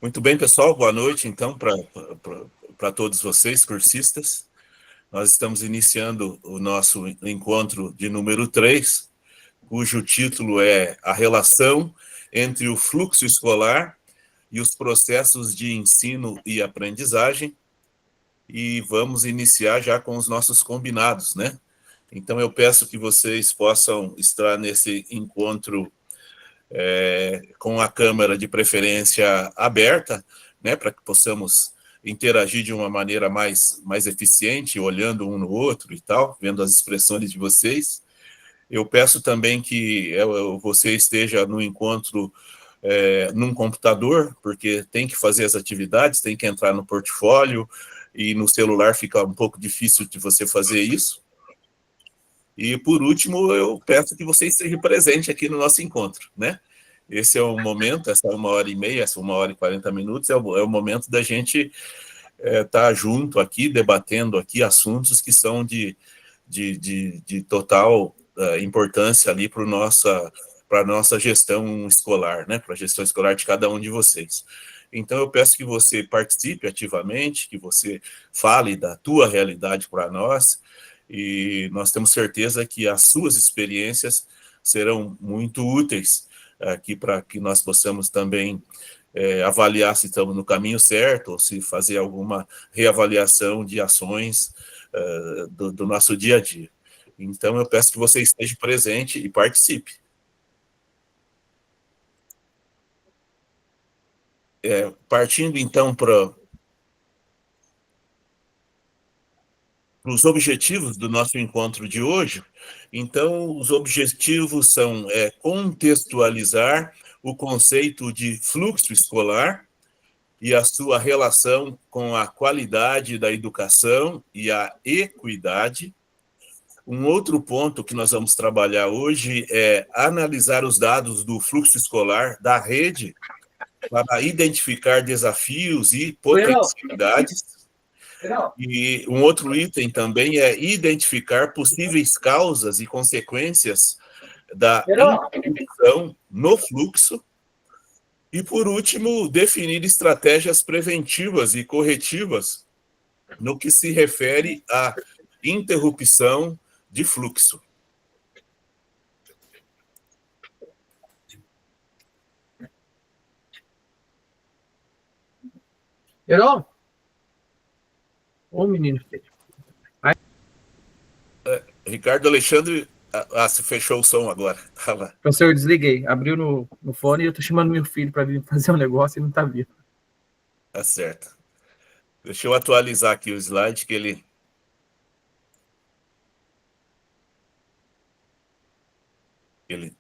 Muito bem, pessoal, boa noite, então, para todos vocês, cursistas. Nós estamos iniciando o nosso encontro de número 3, cujo título é A Relação entre o Fluxo Escolar e os Processos de Ensino e Aprendizagem, e vamos iniciar já com os nossos combinados, né? Então, eu peço que vocês possam estar nesse encontro com a câmera de preferência aberta, né, para que possamos interagir de uma maneira mais eficiente, olhando um no outro e tal, vendo as expressões de vocês. Eu peço também que você esteja no encontro num computador, porque tem que fazer as atividades, tem que entrar no portfólio, e no celular fica um pouco difícil de você fazer isso. E, por último, eu peço que você esteja presente aqui no nosso encontro, né? Esse é o momento, essa 1h30, essa 1h40, é o momento da gente estar junto aqui, debatendo aqui assuntos que são de total importância ali para a nossa gestão escolar, né? Para a gestão escolar de cada um de vocês. Então, eu peço que você participe ativamente, que você fale da tua realidade para nós, e nós temos certeza que as suas experiências serão muito úteis aqui para que nós possamos também avaliar se estamos no caminho certo ou se fazer alguma reavaliação de ações do nosso dia a dia. Então, eu peço que você esteja presente e participe. Partindo, então, para os objetivos do nosso encontro de hoje, então, os objetivos são contextualizar o conceito de fluxo escolar e a sua relação com a qualidade da educação e a equidade. Um outro ponto que nós vamos trabalhar hoje é analisar os dados do fluxo escolar da rede para identificar desafios e potencialidades. E um outro item também é identificar possíveis causas e consequências da interrupção no fluxo. E, por último, definir estratégias preventivas e corretivas no que se refere à interrupção de fluxo. Heron? Ô, menino feio. Ricardo Alexandre, se fechou o som agora. Professor, eu desliguei. Abriu no fone e eu tô chamando meu filho para vir fazer um negócio e não tá vindo. Tá certo. Deixa eu atualizar aqui o slide que ele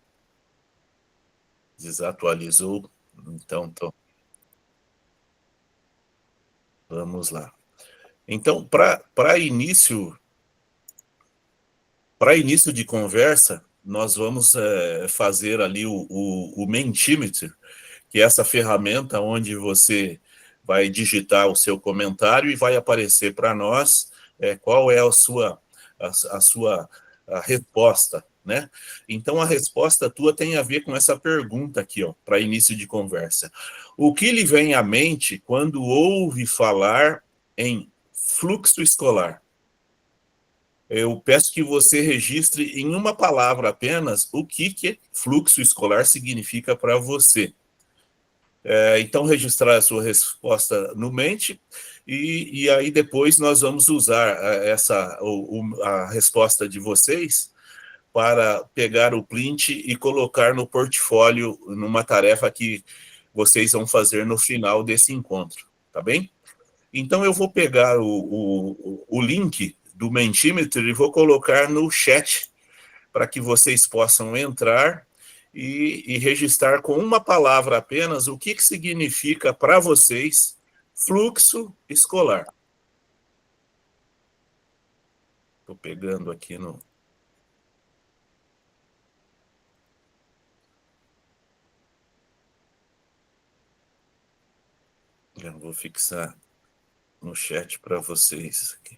desatualizou. Então, vamos lá. Então, para início de conversa, nós vamos fazer ali o Mentimeter, que é essa ferramenta onde você vai digitar o seu comentário e vai aparecer para nós qual é a resposta, né? Então, a resposta tua tem a ver com essa pergunta aqui, ó, para início de conversa. O que lhe vem à mente quando ouve falar em fluxo escolar? Eu peço que você registre em uma palavra apenas o que fluxo escolar significa para você. Então, registrar a sua resposta no Mente, e aí depois nós vamos usar a resposta de vocês para pegar o print e colocar no portfólio, numa tarefa que vocês vão fazer no final desse encontro, tá bem? Então, eu vou pegar o link do Mentimeter e vou colocar no chat para que vocês possam entrar e registrar com uma palavra apenas o que significa para vocês fluxo escolar. Estou pegando aqui no... Já vou fixar no chat para vocês aqui.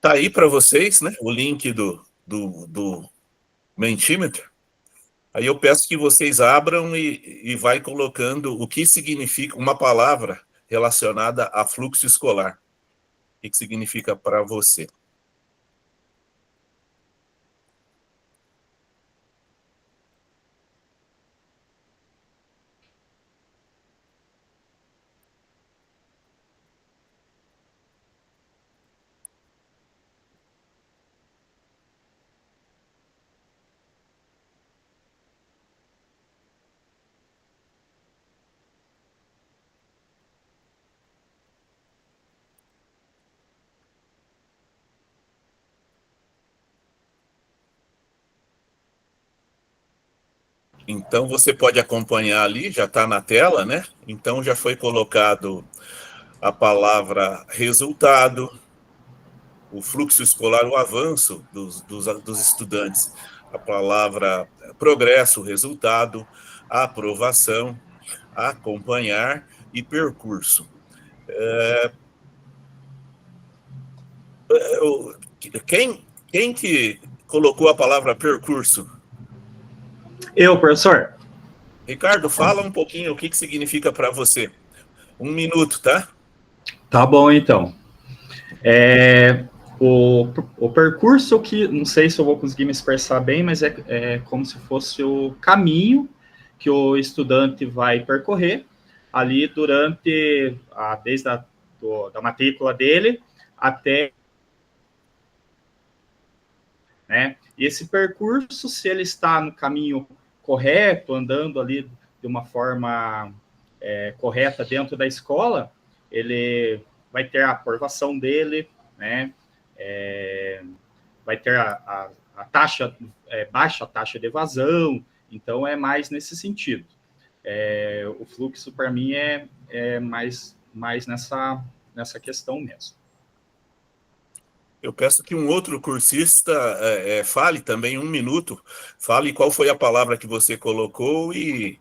Tá aí para vocês, né, o link do Mentimeter. Aí eu peço que vocês abram e vai colocando o que significa uma palavra relacionada a fluxo escolar. O que significa para você? Então, você pode acompanhar ali, já está na tela, né? Então, já foi colocado a palavra resultado, o fluxo escolar, o avanço dos estudantes, a palavra progresso, resultado, aprovação, acompanhar e percurso. Quem que colocou a palavra percurso? Eu, professor. Ricardo, fala um pouquinho o que significa para você. 1 minuto, tá? Tá bom, então. O percurso que, não sei se eu vou conseguir me expressar bem, mas é como se fosse o caminho que o estudante vai percorrer ali desde da matrícula dele até, né? E esse percurso, se ele está no caminho correto, andando ali de uma forma correta dentro da escola, ele vai ter a aprovação dele, né? Vai ter a taxa, baixa taxa de evasão, então é mais nesse sentido. O fluxo, para mim, é mais nessa questão mesmo. Eu peço que um outro cursista fale também 1 minuto, fale qual foi a palavra que você colocou e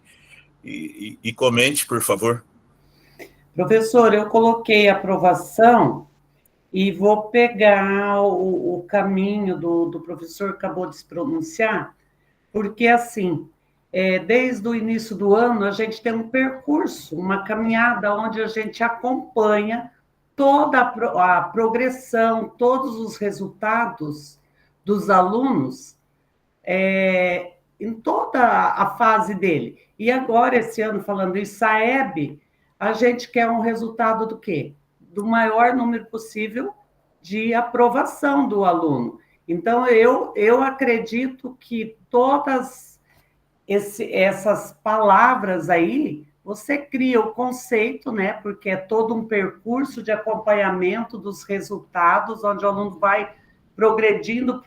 comente, por favor. Professor, eu coloquei aprovação e vou pegar o caminho do professor que acabou de se pronunciar, porque, assim, desde o início do ano, a gente tem um percurso, uma caminhada onde a gente acompanha toda a progressão, todos os resultados dos alunos em toda a fase dele. E agora, esse ano, falando em SAEB, a gente quer um resultado do quê? Do maior número possível de aprovação do aluno. Então, eu acredito que todas essas palavras aí, você cria o conceito, né? Porque é todo um percurso de acompanhamento dos resultados, onde o aluno vai progredindo,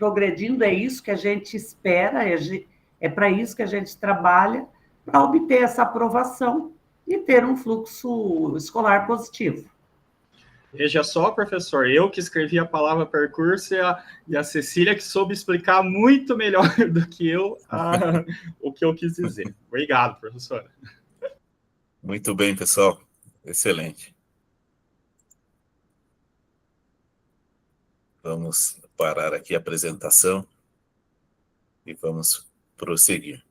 é isso que a gente espera, é para isso que a gente trabalha, para obter essa aprovação e ter um fluxo escolar positivo. Veja só, professor, eu que escrevi a palavra percurso e a Cecília que soube explicar muito melhor do que eu o que eu quis dizer. Obrigado, professora. Muito bem, pessoal. Excelente. Vamos parar aqui a apresentação e vamos prosseguir.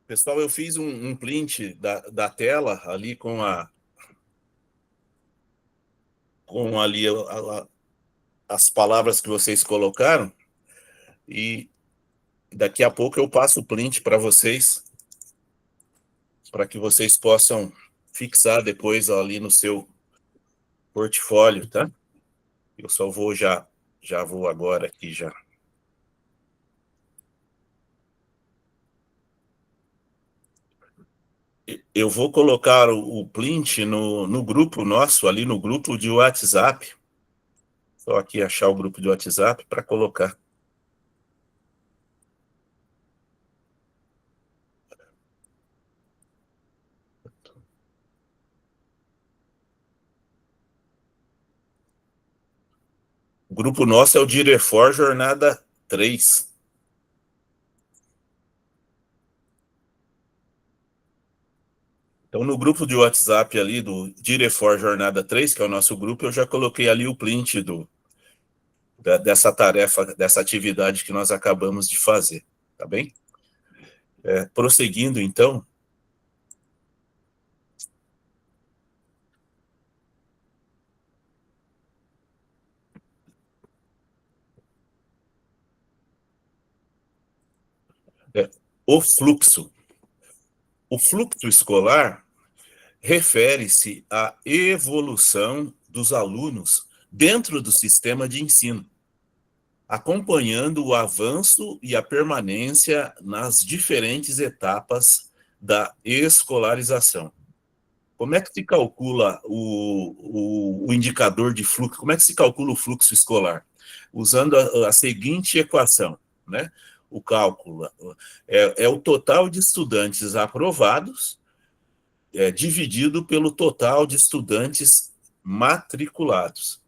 Pessoal, eu fiz um print da tela ali com ali as palavras que vocês colocaram e daqui a pouco eu passo o print para vocês, para que vocês possam fixar depois ali no seu portfólio, tá? Eu só vou já vou agora aqui já. Eu vou colocar o print no grupo nosso, ali no grupo de WhatsApp. Só aqui achar o grupo de WhatsApp para colocar. O grupo nosso é o Direfor Jornada 3. Então, no grupo de WhatsApp ali do Direfor Jornada 3, que é o nosso grupo, eu já coloquei ali o print dessa tarefa, dessa atividade que nós acabamos de fazer, tá bem? Prosseguindo, então. O fluxo. O fluxo escolar refere-se à evolução dos alunos dentro do sistema de ensino, acompanhando o avanço e a permanência nas diferentes etapas da escolarização. Como é que se calcula o indicador de fluxo? Como é que se calcula o fluxo escolar? Usando a seguinte equação, né? O cálculo é o total de estudantes aprovados dividido pelo total de estudantes matriculados.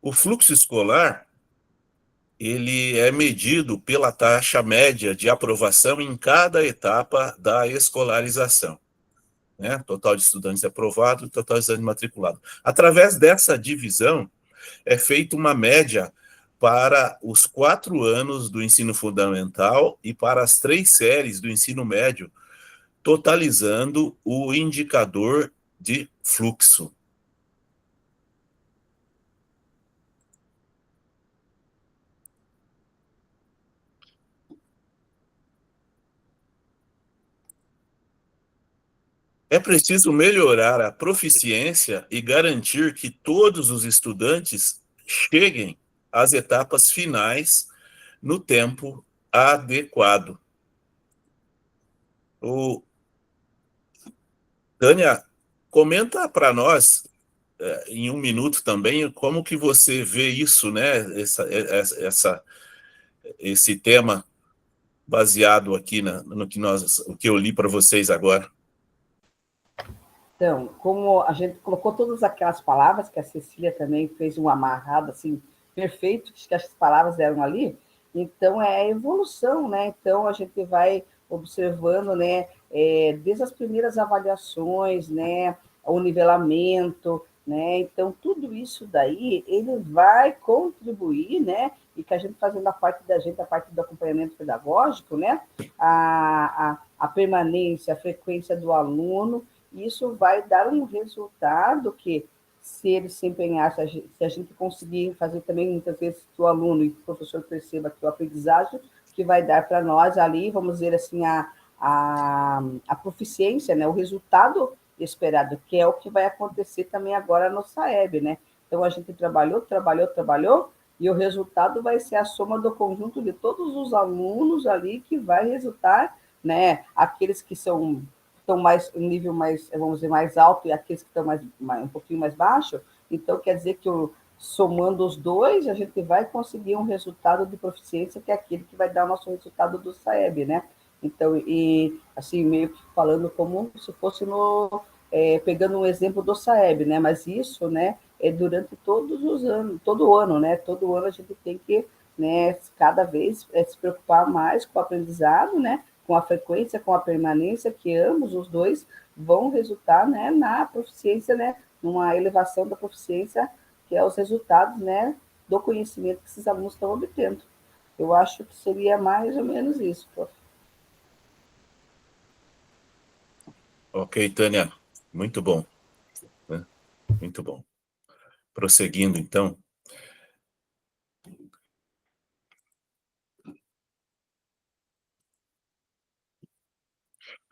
O fluxo escolar, ele é medido pela taxa média de aprovação em cada etapa da escolarização, né? Total de estudantes aprovados, total de estudantes matriculados. Através dessa divisão, é feita uma média para os 4 anos do ensino fundamental e para as 3 séries do ensino médio, totalizando o indicador de fluxo. É preciso melhorar a proficiência e garantir que todos os estudantes cheguem às etapas finais no tempo adequado. Tânia, comenta para nós, em 1 minuto também, como que você vê isso, né? Esse tema baseado aqui no que eu li para vocês agora. Então, como a gente colocou todas aquelas palavras, que a Cecília também fez um amarrado, assim, perfeito, que as palavras eram ali, então é a evolução, né? Então, a gente vai observando, né, desde as primeiras avaliações, né, o nivelamento, né? Então, tudo isso daí, ele vai contribuir, né, e que a gente fazendo a parte da gente, a parte do acompanhamento pedagógico, né, a permanência, a frequência do aluno, isso vai dar um resultado que, se ele se empenhar, se a gente conseguir fazer também, muitas vezes, que o aluno e o professor perceba que o aprendizagem que vai dar para nós ali, vamos dizer assim, a proficiência, né, o resultado esperado, que é o que vai acontecer também agora no SAEB, né? Então, a gente trabalhou, e o resultado vai ser a soma do conjunto de todos os alunos ali, que vai resultar, né, aqueles que estão mais um nível mais, vamos dizer, mais alto, e aqueles que estão um pouquinho mais baixo. Então, quer dizer que somando os dois, a gente vai conseguir um resultado de proficiência, que é aquele que vai dar o nosso resultado do SAEB, né? Então, e assim, meio que falando como se fosse pegando um exemplo do SAEB, né? Mas isso, né, é durante todos os anos, todo ano, né? Todo ano a gente tem que, né, cada vez se preocupar mais com o aprendizado, né? Com a frequência, com a permanência, que ambos os dois vão resultar, né, na proficiência, né, numa elevação da proficiência, que é os resultados, né, do conhecimento que esses alunos estão obtendo. Eu acho que seria mais ou menos isso, prof. Ok, Tânia, muito bom, né? Muito bom. Prosseguindo, então.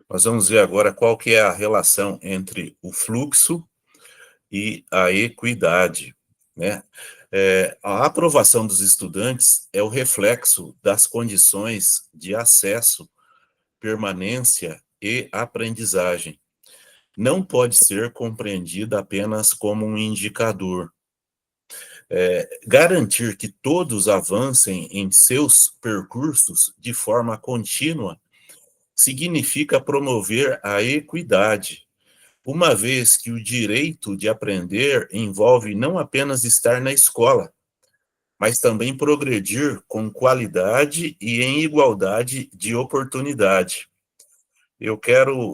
Nós vamos ver agora qual que é a relação entre o fluxo e a equidade, né? A aprovação dos estudantes é o reflexo das condições de acesso, permanência e aprendizagem. Não pode ser compreendida apenas como um indicador. Garantir que todos avancem em seus percursos de forma contínua significa promover a equidade, uma vez que o direito de aprender envolve não apenas estar na escola, mas também progredir com qualidade e em igualdade de oportunidade. Eu quero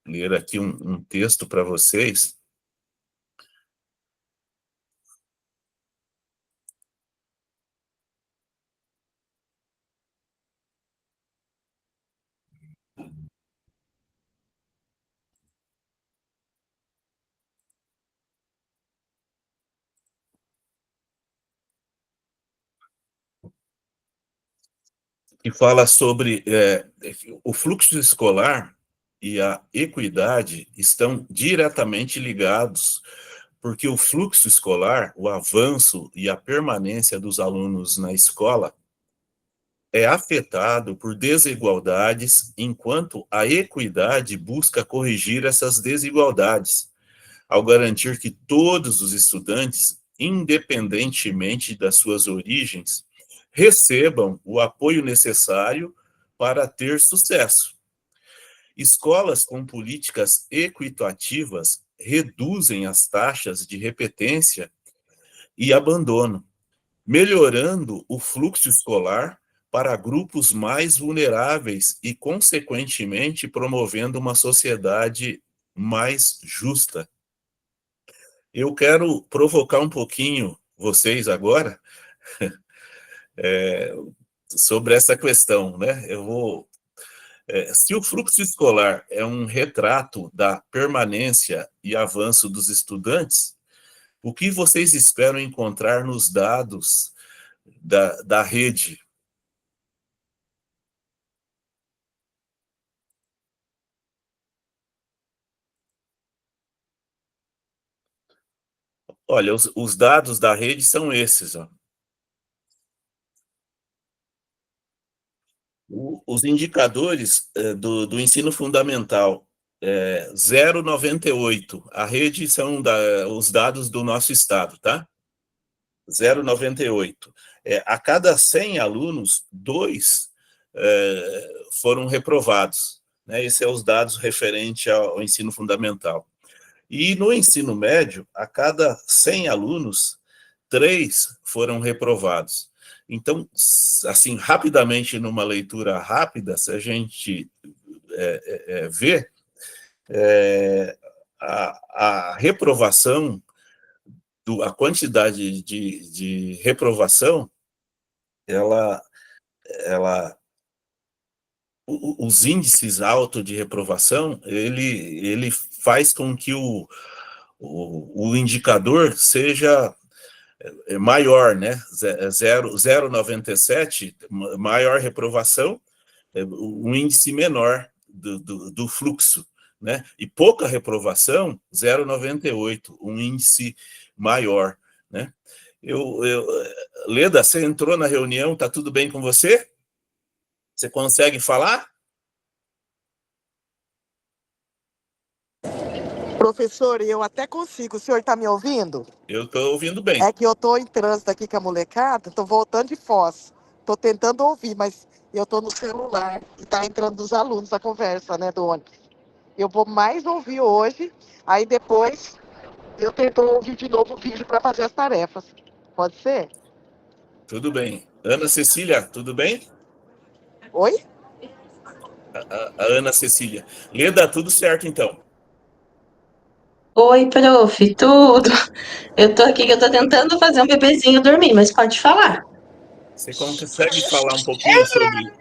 ler aqui um texto para vocês. Que fala sobre o fluxo escolar e a equidade estão diretamente ligados, porque o fluxo escolar, o avanço e a permanência dos alunos na escola é afetado por desigualdades, enquanto a equidade busca corrigir essas desigualdades, ao garantir que todos os estudantes, independentemente das suas origens, recebam o apoio necessário para ter sucesso. Escolas com políticas equitativas reduzem as taxas de repetência e abandono, melhorando o fluxo escolar para grupos mais vulneráveis e, consequentemente, promovendo uma sociedade mais justa. Eu quero provocar um pouquinho vocês agora sobre essa questão, né? Se o fluxo escolar é um retrato da permanência e avanço dos estudantes, o que vocês esperam encontrar nos dados da rede? Olha, os dados da rede são esses, ó. Os indicadores do ensino fundamental, 0,98. A rede são os dados do nosso estado, tá? 0,98. A cada 100 alunos, 2 foram reprovados, né? Esses são os dados referentes ao ensino fundamental. E no ensino médio, a cada 100 alunos, 3 foram reprovados. Então, assim, rapidamente, numa leitura rápida, se a gente vê, a reprovação, a quantidade de reprovação, os índices altos de reprovação, ele faz com que o indicador seja maior, né? 0,97, maior reprovação, um índice menor do fluxo, né? E pouca reprovação, 0,98, um índice maior, né? Leda, você entrou na reunião, tá tudo bem com você? Você consegue falar? Professor, eu até consigo. O senhor está me ouvindo? Eu estou ouvindo bem. É que eu estou em trânsito aqui com a molecada, estou voltando de Foz. Estou tentando ouvir, mas eu estou no celular e está entrando dos alunos a conversa, né, do ônibus. Eu vou mais ouvir hoje, aí depois eu tento ouvir de novo o vídeo para fazer as tarefas. Pode ser? Tudo bem. Ana Cecília, tudo bem? Oi? A Ana Cecília. Leda, tudo certo, então? Oi, prof, tudo? Eu tô aqui que eu tô tentando fazer um bebezinho dormir, mas pode falar. Você consegue falar um pouquinho sobre...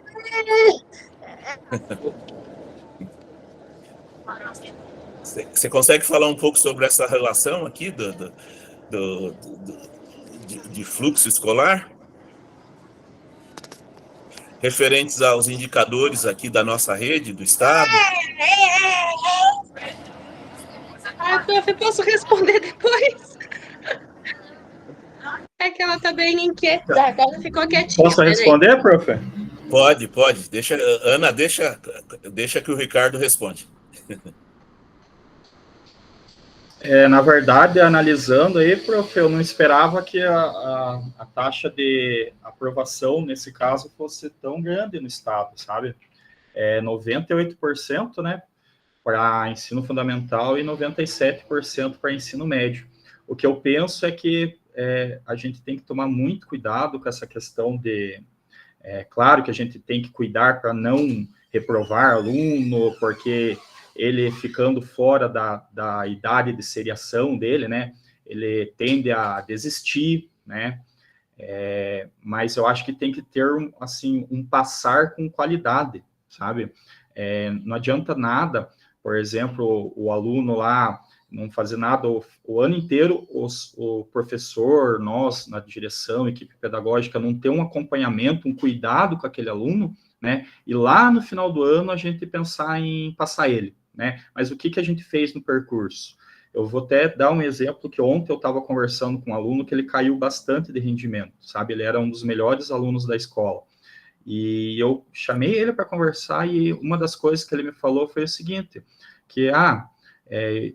Você consegue falar um pouco sobre essa relação aqui de fluxo escolar? Referentes aos indicadores aqui da nossa rede, do Estado? Prof, posso responder depois? É que ela tá bem inquieta, ela ficou quietinha. Posso responder, prof? Pode. Ana, deixa que o Ricardo responde. Na verdade, analisando aí, prof, eu não esperava que a taxa de aprovação, nesse caso, fosse tão grande no estado, sabe? 98%, né, para ensino fundamental e 97% para ensino médio. O que eu penso é que a gente tem que tomar muito cuidado com essa questão de... claro que a gente tem que cuidar para não reprovar aluno, porque ele ficando fora da idade de seriação dele, né, ele tende a desistir, né, mas eu acho que tem que ter, assim, um passar com qualidade, sabe? Não adianta nada, por exemplo, o aluno lá não fazer nada o ano inteiro, o professor, nós, na direção, equipe pedagógica, não ter um acompanhamento, um cuidado com aquele aluno, né? E lá no final do ano a gente pensar em passar ele, né? Mas o que a gente fez no percurso? Eu vou até dar um exemplo que ontem eu estava conversando com um aluno que ele caiu bastante de rendimento, sabe? Ele era um dos melhores alunos da escola. E eu chamei ele para conversar e uma das coisas que ele me falou foi o seguinte, que,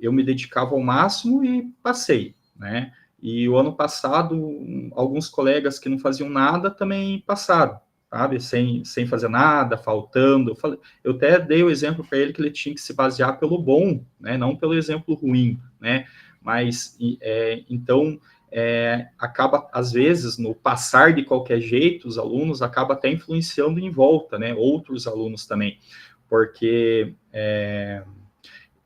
eu me dedicava ao máximo e passei, né? E o ano passado, alguns colegas que não faziam nada também passaram, sabe? Sem fazer nada, faltando. Eu até dei o exemplo para ele que ele tinha que se basear pelo bom, né? Não pelo exemplo ruim, né? Mas, então, acaba, às vezes, no passar de qualquer jeito, os alunos acabam até influenciando em volta, né? Outros alunos também, porque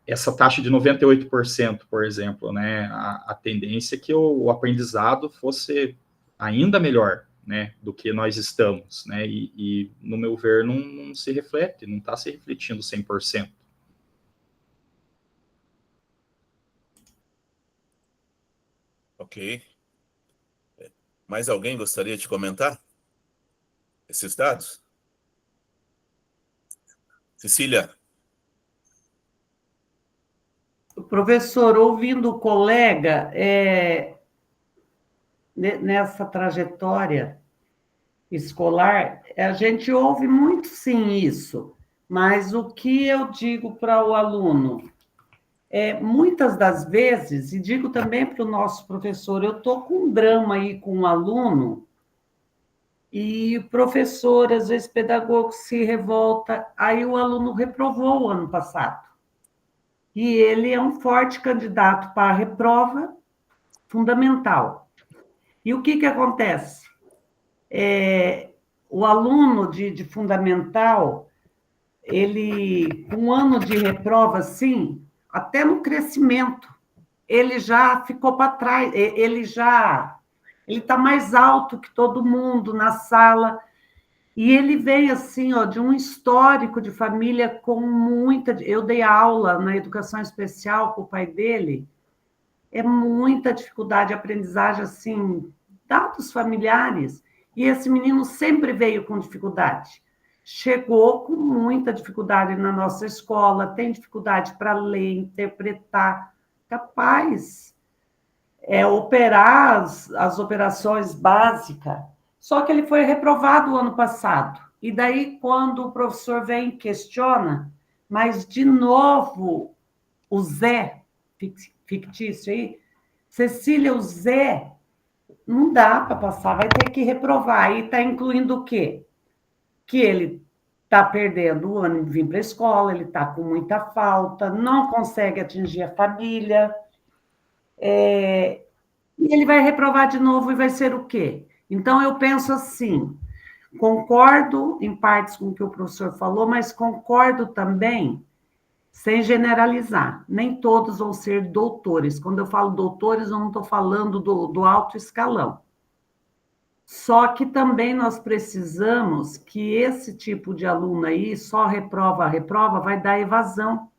essa taxa de 98%, por exemplo, né? A tendência é que o aprendizado fosse ainda melhor, né, do que nós estamos, né, e no meu ver, não se reflete, não está se refletindo 100%. Ok. Mais alguém gostaria de comentar esses dados? Cecília? Professor, ouvindo o colega, nessa trajetória escolar, a gente ouve muito, sim, isso, mas o que eu digo para o aluno, muitas das vezes, e digo também para o nosso professor, eu estou com um drama aí com um aluno, e o professor, às vezes, pedagogo, se revolta, aí o aluno reprovou o ano passado. E ele é um forte candidato para a reprova fundamental. E o que acontece? O aluno de fundamental, ele, com um ano de reprova, sim, até no crescimento, ele já ficou para trás, ele está mais alto que todo mundo na sala, e ele veio assim, de um histórico de família com muita... Eu dei aula na educação especial com o pai dele, muita dificuldade de aprendizagem, assim, dados familiares, e esse menino sempre veio com dificuldade. Chegou com muita dificuldade na nossa escola, tem dificuldade para ler, interpretar, capaz, operar as operações básicas. Só que ele foi reprovado o ano passado. E daí, quando o professor vem e questiona, mas, de novo, o Zé, fictício aí, Cecília, o Zé, não dá para passar, vai ter que reprovar. Aí está incluindo o quê? Que ele está perdendo o ano de vir para a escola, ele está com muita falta, não consegue atingir a família, e ele vai reprovar de novo e vai ser o quê? Então, eu penso assim, concordo em partes com o que o professor falou, mas concordo também, sem generalizar, nem todos vão ser doutores. Quando eu falo doutores, eu não estou falando do alto escalão. Só que também nós precisamos que esse tipo de aluno aí, só reprova, vai dar evasão.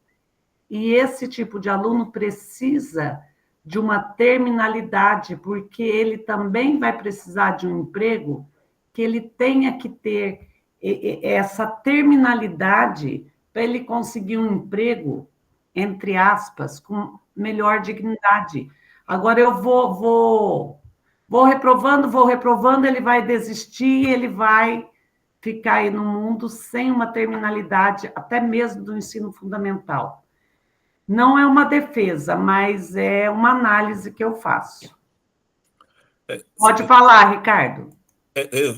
E esse tipo de aluno precisa de uma terminalidade, porque ele também vai precisar de um emprego que ele tenha que ter essa terminalidade para ele conseguir um emprego, entre aspas, com melhor dignidade. Agora eu vou reprovando, ele vai desistir, ele vai ficar aí no mundo sem uma terminalidade, até mesmo do ensino fundamental. Não é uma defesa, mas é uma análise que eu faço. Pode falar, Ricardo.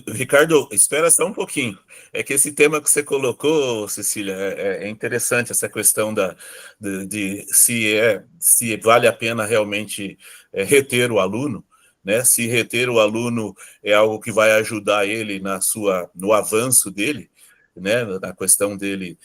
Ricardo, espera só um pouquinho. É que esse tema que você colocou, Cecília, é interessante, essa questão de se vale a pena realmente reter o aluno, né? Se reter o aluno é algo que vai ajudar ele no avanço dele, né? Na questão dele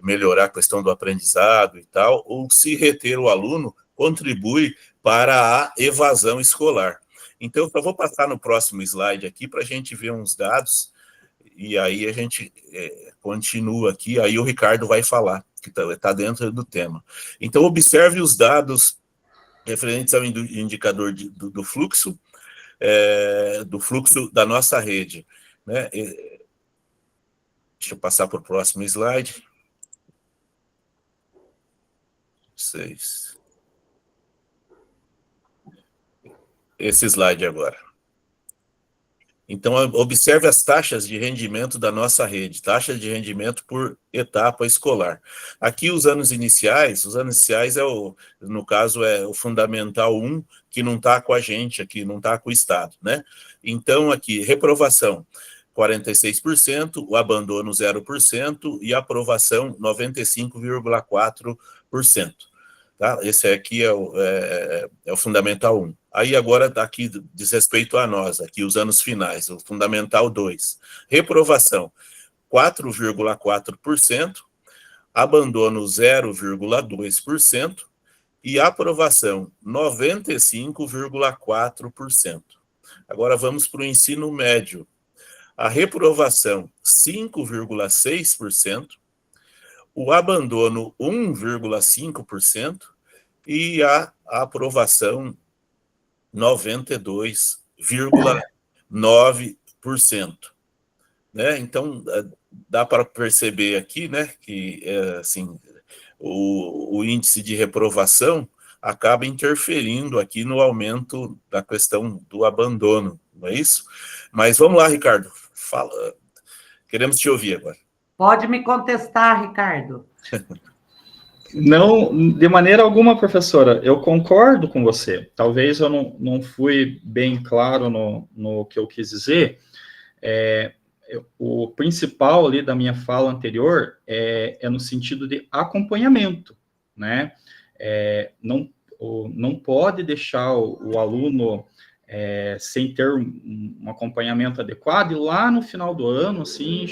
melhorar a questão do aprendizado e tal, ou se reter o aluno contribui para a evasão escolar. Então, eu só vou passar no próximo slide aqui para a gente ver uns dados, e aí a gente continua aqui, aí o Ricardo vai falar, que está dentro do tema. Então, observe os dados referentes ao indicador do fluxo da nossa rede, né? Deixa eu passar para o próximo slide. 6. Esse slide agora. Então, observe as taxas de rendimento da nossa rede, taxa de rendimento por etapa escolar. Aqui, os anos iniciais no caso, é o Fundamental 1, que não está com a gente aqui, não está com o Estado, né? Então, aqui, reprovação, 46%, o abandono 0% e a aprovação 95,4%. Tá? Esse aqui é o Fundamental 1. Aí agora aqui diz respeito a nós, aqui os anos finais, o Fundamental 2. Reprovação 4,4%, abandono 0,2% e aprovação 95,4%. Agora vamos para o ensino médio. A reprovação 5,6%, o abandono 1,5% e a aprovação 92,9%. Né? Então, dá para perceber aqui, né, que assim, o índice de reprovação acaba interferindo aqui no aumento da questão do abandono, não é isso? Mas vamos lá, Ricardo, fala. Queremos te ouvir agora. Pode me contestar, Ricardo. Não, de maneira alguma, professora, eu concordo com você. Talvez eu não fui bem claro no que eu quis dizer. O principal ali da minha fala anterior é no sentido de acompanhamento, né? Não pode deixar o aluno sem ter um acompanhamento adequado e lá no final do ano, assim,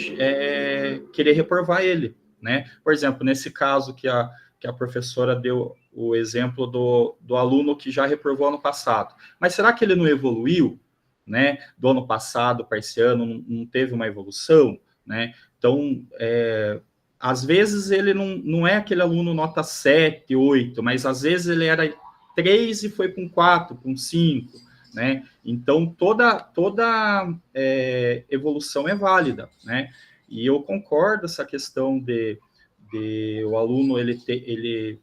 querer reprovar ele, né? Por exemplo, nesse caso que a professora deu o exemplo do aluno que já reprovou ano passado. Mas será que ele não evoluiu, né? Do ano passado para esse ano não teve uma evolução, né? Então, às vezes ele não é aquele aluno nota 7, 8, mas às vezes ele era 3 e foi para um 4, para um 5, né? Então, toda evolução é válida, né? E eu concordo essa questão de o aluno ele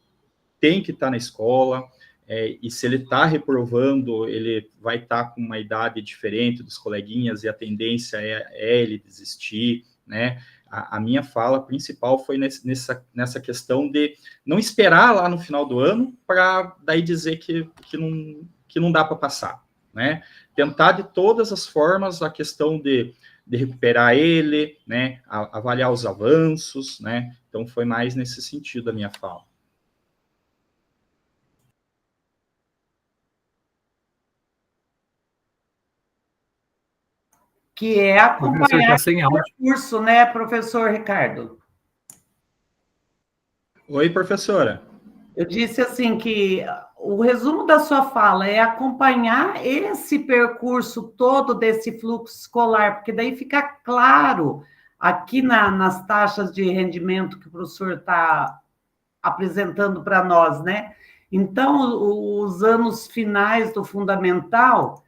tem que estar na escola, e se ele está reprovando, ele vai estar com uma idade diferente dos coleguinhas, e a tendência é ele desistir, né? A minha fala principal foi nessa questão de não esperar lá no final do ano para daí dizer que não dá para passar, né? Tentar de todas as formas a questão de recuperar ele, né? Avaliar os avanços, né? Então, foi mais nesse sentido a minha fala. Que é acompanhar o curso, né, professor Ricardo? Oi, professora. Eu disse assim que o resumo da sua fala é acompanhar esse percurso todo desse fluxo escolar, porque daí fica claro aqui nas taxas de rendimento que o professor está apresentando para nós, né? Então, os anos finais do fundamental,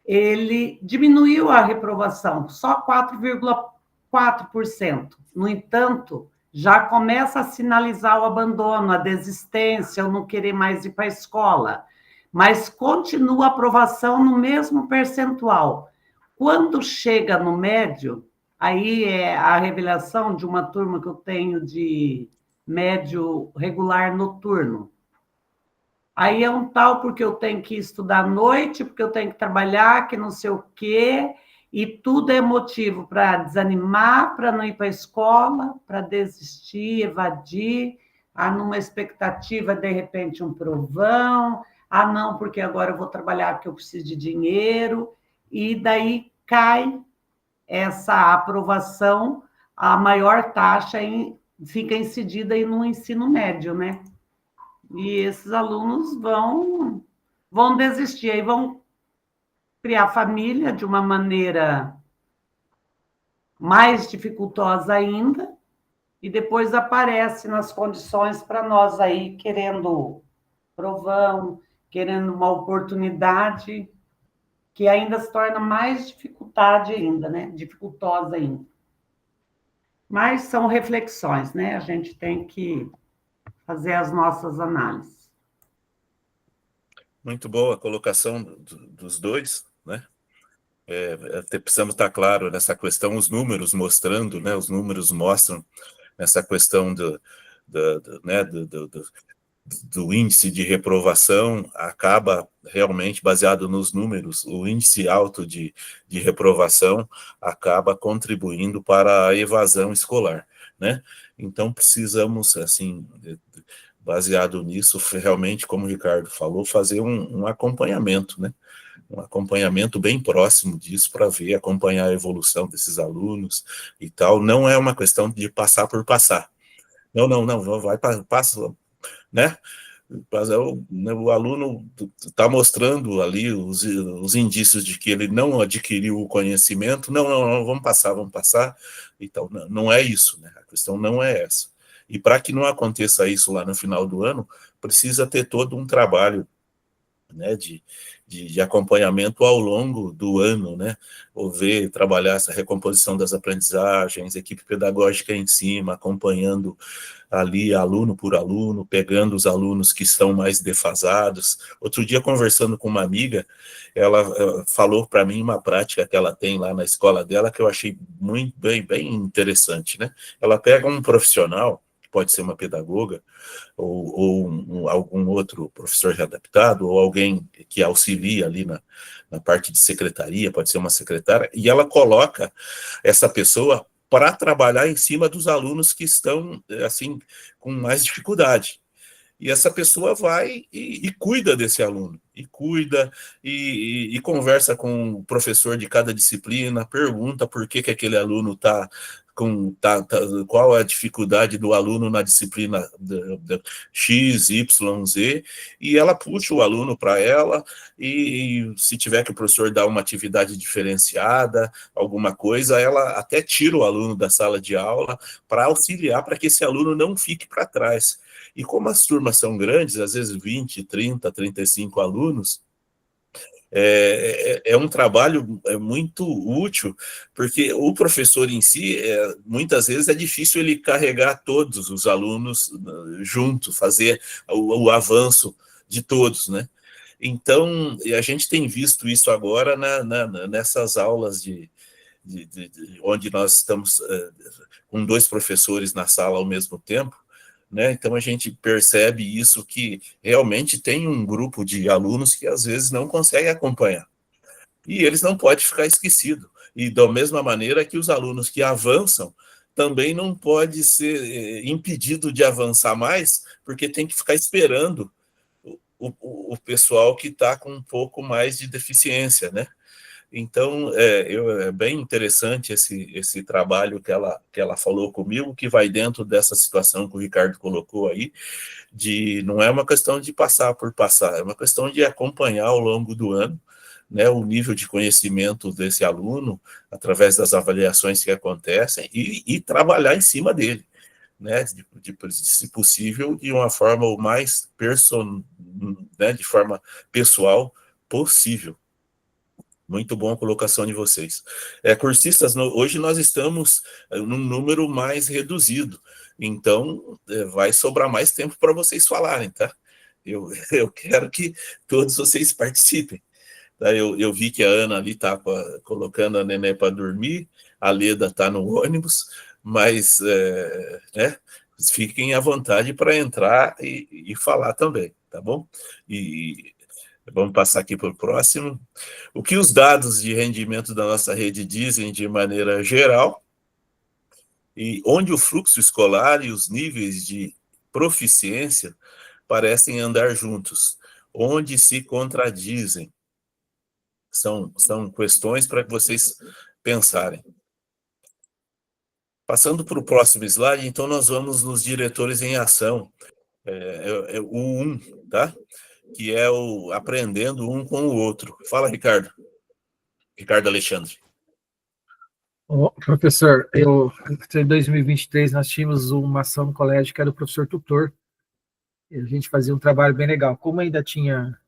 ele diminuiu a reprovação, só 4,4%. No entanto, já começa a sinalizar o abandono, a desistência, o não querer mais ir para a escola. Mas continua a aprovação no mesmo percentual. Quando chega no médio, aí é a revelação de uma turma que eu tenho de médio regular noturno. Aí é um tal porque eu tenho que estudar à noite, porque eu tenho que trabalhar, que não sei o quê, e tudo é motivo para desanimar, para não ir para a escola, para desistir, evadir, numa expectativa, de repente, um provão, não, porque agora eu vou trabalhar porque eu preciso de dinheiro, e daí cai essa aprovação, a maior taxa fica incidida aí no ensino médio, né? E esses alunos vão desistir, aí vão criar família de uma maneira mais dificultosa ainda, e depois aparece nas condições para nós aí, querendo provão, querendo uma oportunidade, que ainda se torna mais dificuldade ainda, né? Dificultosa ainda. Mas são reflexões, né? A gente tem que fazer as nossas análises. Muito boa a colocação dos dois, né? Até precisamos estar claro nessa questão, os números mostrando, né? Os números mostram essa questão do índice de reprovação, acaba realmente baseado nos números, o índice alto de reprovação acaba contribuindo para a evasão escolar, né? Então precisamos, assim, baseado nisso, realmente, como o Ricardo falou, fazer um acompanhamento, né? Um acompanhamento bem próximo disso para ver, acompanhar a evolução desses alunos e tal. Não é uma questão de passar por passar. Não, vai, passa, né? Mas o aluno está mostrando ali os indícios de que ele não adquiriu o conhecimento, não, vamos passar, e tal. Não é isso, né? A questão não é essa. E para que não aconteça isso lá no final do ano, precisa ter todo um trabalho, né, de acompanhamento ao longo do ano, né, ou trabalhar essa recomposição das aprendizagens, equipe pedagógica em cima, acompanhando ali aluno por aluno, pegando os alunos que estão mais defasados. Outro dia, conversando com uma amiga, ela falou para mim uma prática que ela tem lá na escola dela, que eu achei muito bem interessante, né? Ela pega um profissional, pode ser uma pedagoga, ou algum outro professor readaptado, ou alguém que auxilia ali na parte de secretaria, pode ser uma secretária, e ela coloca essa pessoa para trabalhar em cima dos alunos que estão, assim, com mais dificuldade. E essa pessoa vai e cuida desse aluno, e conversa com o professor de cada disciplina, pergunta por que aquele aluno está qual é a dificuldade do aluno na disciplina X, Y, Z, e ela puxa o aluno para ela, e se tiver que o professor dar uma atividade diferenciada, alguma coisa, ela até tira o aluno da sala de aula para auxiliar para que esse aluno não fique para trás. E como as turmas são grandes, às vezes 20, 30, 35 alunos, é um trabalho muito útil, porque o professor em si, muitas vezes é difícil ele carregar todos os alunos junto, fazer o avanço de todos, né? Então, a gente tem visto isso agora nessas aulas onde nós estamos com 2 professores na sala ao mesmo tempo, né? Então a gente percebe isso, que realmente tem um grupo de alunos que às vezes não consegue acompanhar. E eles não podem ficar esquecidos. E da mesma maneira que os alunos que avançam também não pode ser impedido de avançar mais, porque tem que ficar esperando o pessoal que está com um pouco mais de deficiência, né? Então, é bem interessante esse trabalho que ela falou comigo, que vai dentro dessa situação que o Ricardo colocou aí, não é uma questão de passar por passar, é uma questão de acompanhar ao longo do ano, né, o nível de conhecimento desse aluno, através das avaliações que acontecem, e trabalhar em cima dele, né, se possível, de uma forma o mais né, de forma pessoal possível. Muito bom a colocação de vocês. Cursistas, hoje nós estamos num número mais reduzido, então vai sobrar mais tempo para vocês falarem, tá? Eu quero que todos vocês participem. Tá? Eu vi que a Ana ali está colocando a neném para dormir, a Leda está no ônibus, mas né, fiquem à vontade para entrar e falar também, tá bom? E vamos passar aqui para o próximo. O que os dados de rendimento da nossa rede dizem de maneira geral, e onde o fluxo escolar e os níveis de proficiência parecem andar juntos, onde se contradizem. São questões para que vocês pensarem. Passando para o próximo slide, então nós vamos nos diretores em ação, o 1, tá? Que é o aprendendo um com o outro. Fala, Ricardo. Ricardo Alexandre. Professor, em 2023 nós tínhamos uma ação no colégio que era o professor tutor. E a gente fazia um trabalho bem legal. Como ainda tinha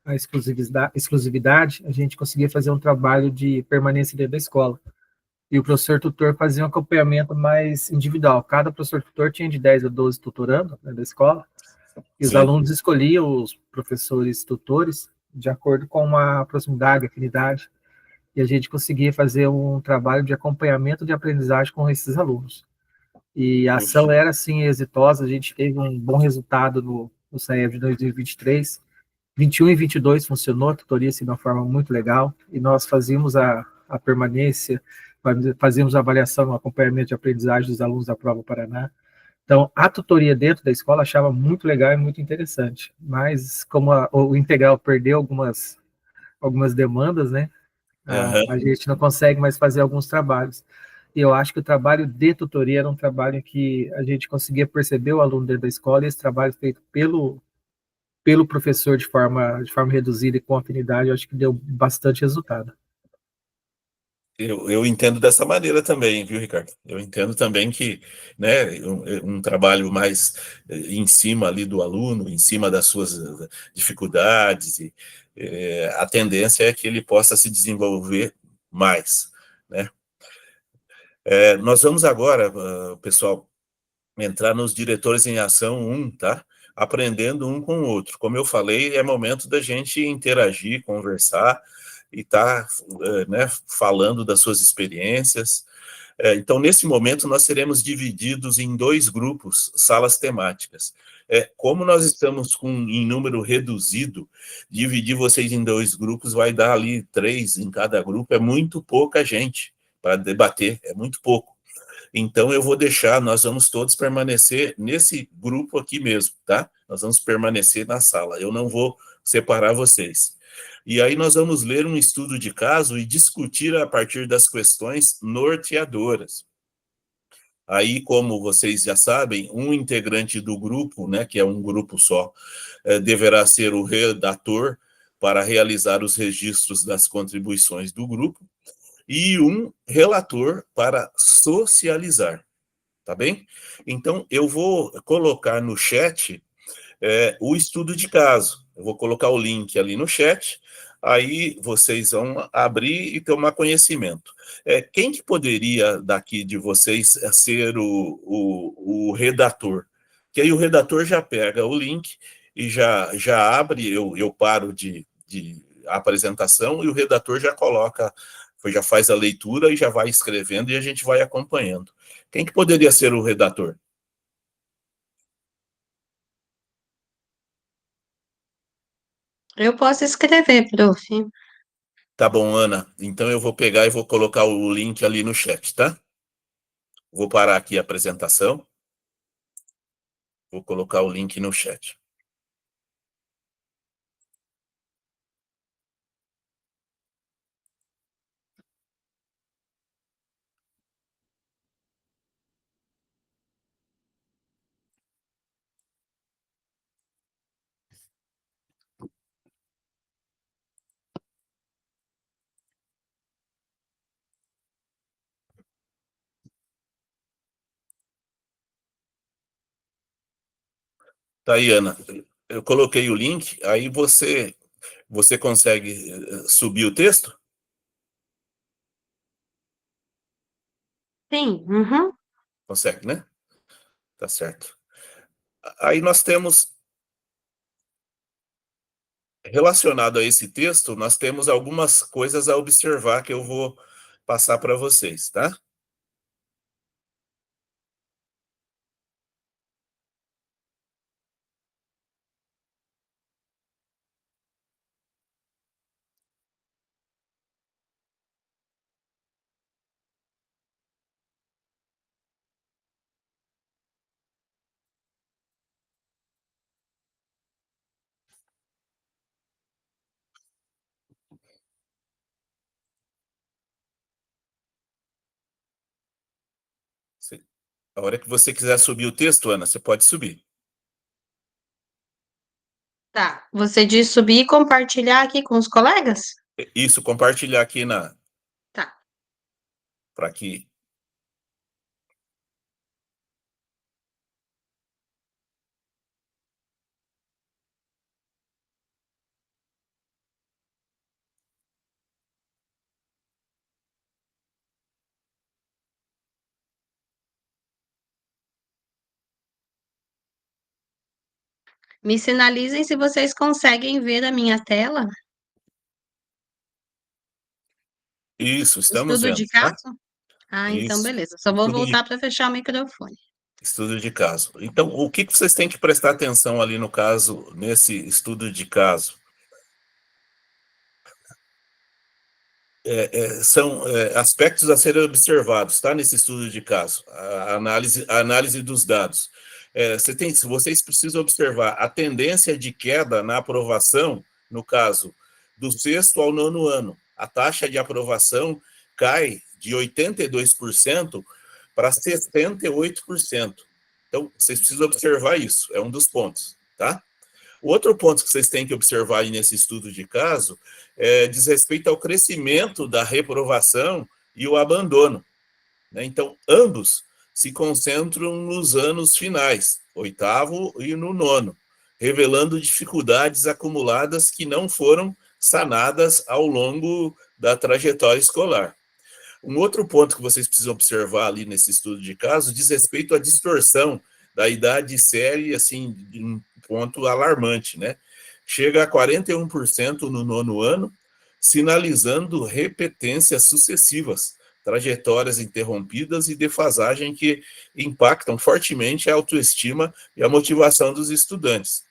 a exclusividade, a gente conseguia fazer um trabalho de permanência dentro da escola. E o professor tutor fazia um acompanhamento mais individual. Cada professor tutor tinha de 10 a 12 tutorando, né, da escola, e os alunos escolhiam os professores tutores de acordo com a proximidade, afinidade, e a gente conseguia fazer um trabalho de acompanhamento de aprendizagem com esses alunos. E a ação era, assim, exitosa, a gente teve um bom resultado no SAEB de 2023, 21 e 22 funcionou, a tutoria assim, de uma forma muito legal, e nós fazíamos a permanência, fazíamos a avaliação, o acompanhamento de aprendizagem dos alunos da Prova Paraná. Então, a tutoria dentro da escola achava muito legal e muito interessante, mas como o integral perdeu algumas demandas, né, a gente não consegue mais fazer alguns trabalhos. E eu acho que o trabalho de tutoria era um trabalho que a gente conseguia perceber o aluno dentro da escola, e esse trabalho feito pelo professor de forma reduzida e com afinidade, eu acho que deu bastante resultado. Eu entendo dessa maneira também, viu, Ricardo? Eu entendo também que, né, um trabalho mais em cima ali do aluno, em cima das suas dificuldades, e a tendência é que ele possa se desenvolver mais, né? Nós vamos agora, pessoal, entrar nos diretores em ação 1, tá? Aprendendo um com o outro. Como eu falei, é momento da gente interagir, conversar e tá, né, falando das suas experiências. Então, nesse momento, nós seremos divididos em 2 grupos, salas temáticas. Como nós estamos em número reduzido, dividir vocês em 2 grupos vai dar ali 3 em cada grupo, é muito pouca gente para debater, é muito pouco. Então, eu vou deixar, nós vamos todos permanecer nesse grupo aqui mesmo, tá? Nós vamos permanecer na sala, eu não vou separar vocês. E aí nós vamos ler um estudo de caso e discutir a partir das questões norteadoras. Aí, como vocês já sabem, um integrante do grupo, né, que é um grupo só, deverá ser o redator para realizar os registros das contribuições do grupo, e um relator para socializar, tá bem? Então, eu vou colocar no chat o estudo de caso. Eu vou colocar o link ali no chat, aí vocês vão abrir e tomar conhecimento. Quem que poderia, daqui de vocês, ser o redator? Que aí o redator já pega o link e já abre, eu paro de apresentação, e o redator já coloca, já faz a leitura e já vai escrevendo, e a gente vai acompanhando. Quem que poderia ser o redator? Eu posso escrever, prof. Tá bom, Ana. Então eu vou pegar e vou colocar o link ali no chat, tá? Vou parar aqui a apresentação. Vou colocar o link no chat. Tá aí, Ana. Eu coloquei o link, aí você consegue subir o texto? Sim, uhum. Consegue, né? Tá certo. Aí nós temos, relacionado a esse texto, nós temos algumas coisas a observar que eu vou passar para vocês, tá? A hora que você quiser subir o texto, Ana, você pode subir. Tá. Você diz subir e compartilhar aqui com os colegas? Isso, compartilhar aqui Tá. para que. Me sinalizem se vocês conseguem ver a minha tela. Isso, estamos Estudo de vendo, tá? caso? Ah, então Isso. beleza. Só vou Estudo de, voltar para fechar o microfone. estudo de caso. Então, o que vocês têm que prestar atenção ali no caso, nesse estudo de caso? São aspectos a serem observados, tá? Nesse estudo de caso, a análise dos dados. Vocês precisam observar a tendência de queda na aprovação, no caso, do sexto ao nono ano. A taxa de aprovação cai de 82% para 68%. Então, vocês precisam observar isso, é um dos pontos, tá? O outro ponto que vocês têm que observar aí nesse estudo de caso diz respeito ao crescimento da reprovação e o abandono, né? Então, ambos se concentram nos anos finais, oitavo e no nono, revelando dificuldades acumuladas que não foram sanadas ao longo da trajetória escolar. Um outro ponto que vocês precisam observar ali nesse estudo de caso diz respeito à distorção da idade série, assim, de um ponto alarmante, né? Chega a 41% no nono ano, sinalizando repetências sucessivas, trajetórias interrompidas e defasagem que impactam fortemente a autoestima e a motivação dos estudantes.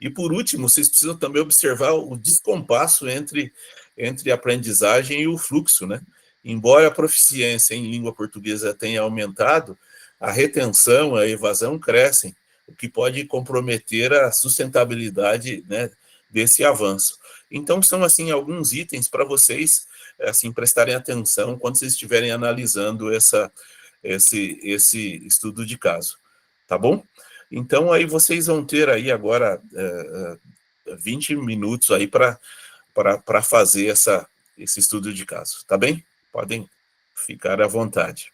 E, por último, vocês precisam também observar o descompasso entre a aprendizagem e o fluxo, né? Embora a proficiência em língua portuguesa tenha aumentado, a retenção, a evasão crescem, o que pode comprometer a sustentabilidade, né, desse avanço. Então, são, assim, alguns itens para vocês, assim, prestarem atenção quando vocês estiverem analisando esse estudo de caso. Tá bom? Então, aí vocês vão ter aí agora 20 minutos aí para fazer esse estudo de caso, tá bem? Podem ficar à vontade.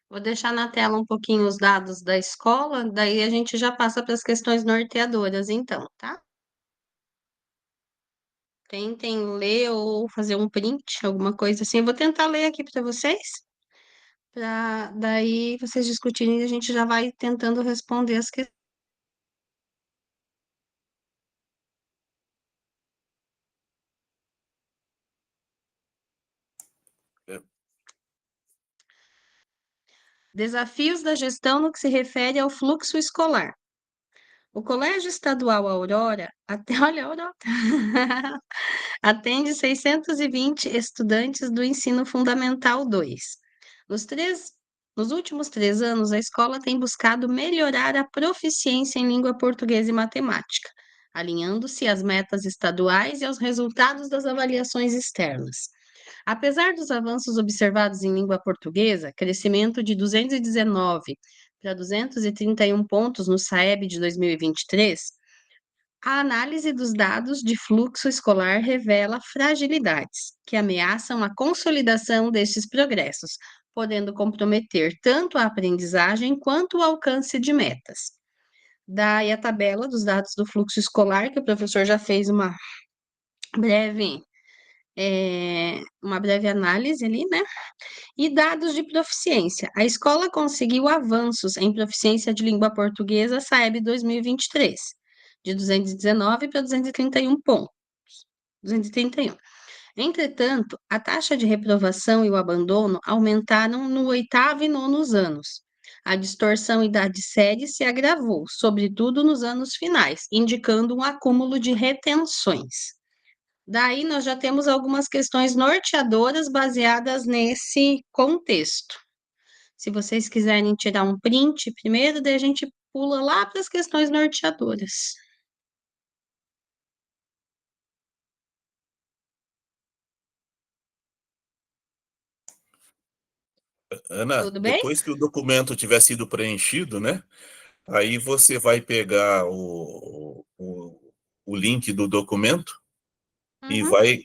Vou deixar na tela um pouquinho os dados da escola, daí a gente já passa para as questões norteadoras, então, tá? Tentem ler ou fazer um print, alguma coisa assim. Eu vou tentar ler aqui para vocês, para daí vocês discutirem e a gente já vai tentando responder as questões. Desafios da gestão no que se refere ao fluxo escolar. O Colégio Estadual Aurora, olha a Aurora, atende 620 estudantes do Ensino Fundamental 2. Nos últimos 3 anos, a escola tem buscado melhorar a proficiência em língua portuguesa e matemática, alinhando-se às metas estaduais e aos resultados das avaliações externas. Apesar dos avanços observados em língua portuguesa, crescimento de 219 para 231 pontos no SAEB de 2023, a análise dos dados de fluxo escolar revela fragilidades que ameaçam a consolidação destes progressos, podendo comprometer tanto a aprendizagem quanto o alcance de metas. Daí a tabela dos dados do fluxo escolar, que o professor já fez breve, uma breve análise ali, né? E dados de proficiência. A escola conseguiu avanços em proficiência de língua portuguesa SAEB 2023, de 219 para 231 pontos. 231. Entretanto, a taxa de reprovação e o abandono aumentaram no oitavo e nonos anos. A distorção idade-série se agravou, sobretudo nos anos finais, indicando um acúmulo de retenções. Daí nós já temos algumas questões norteadoras baseadas nesse contexto. Se vocês quiserem tirar um print primeiro, daí a gente pula lá para as questões norteadoras. Ana, Tudo bem? depois que o documento tiver sido preenchido, né? Aí você vai pegar o link do documento e Uhum, vai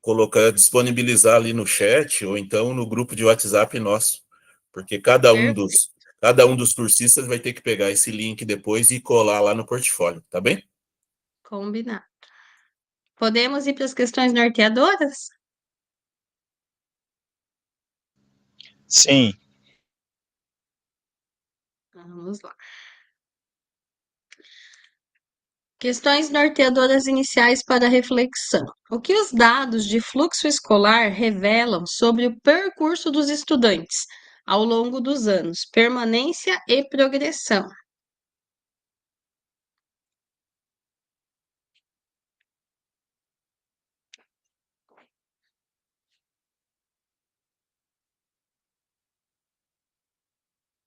colocar, disponibilizar ali no chat ou então no grupo de WhatsApp nosso, porque perfeito, cada um dos cursistas vai ter que pegar esse link depois e colar lá no portfólio, tá bem? combinado. Podemos ir para as questões norteadoras? Sim, Vamos lá. Questões norteadoras iniciais para reflexão. O que os dados de fluxo escolar revelam sobre o percurso dos estudantes ao longo dos anos, permanência e progressão?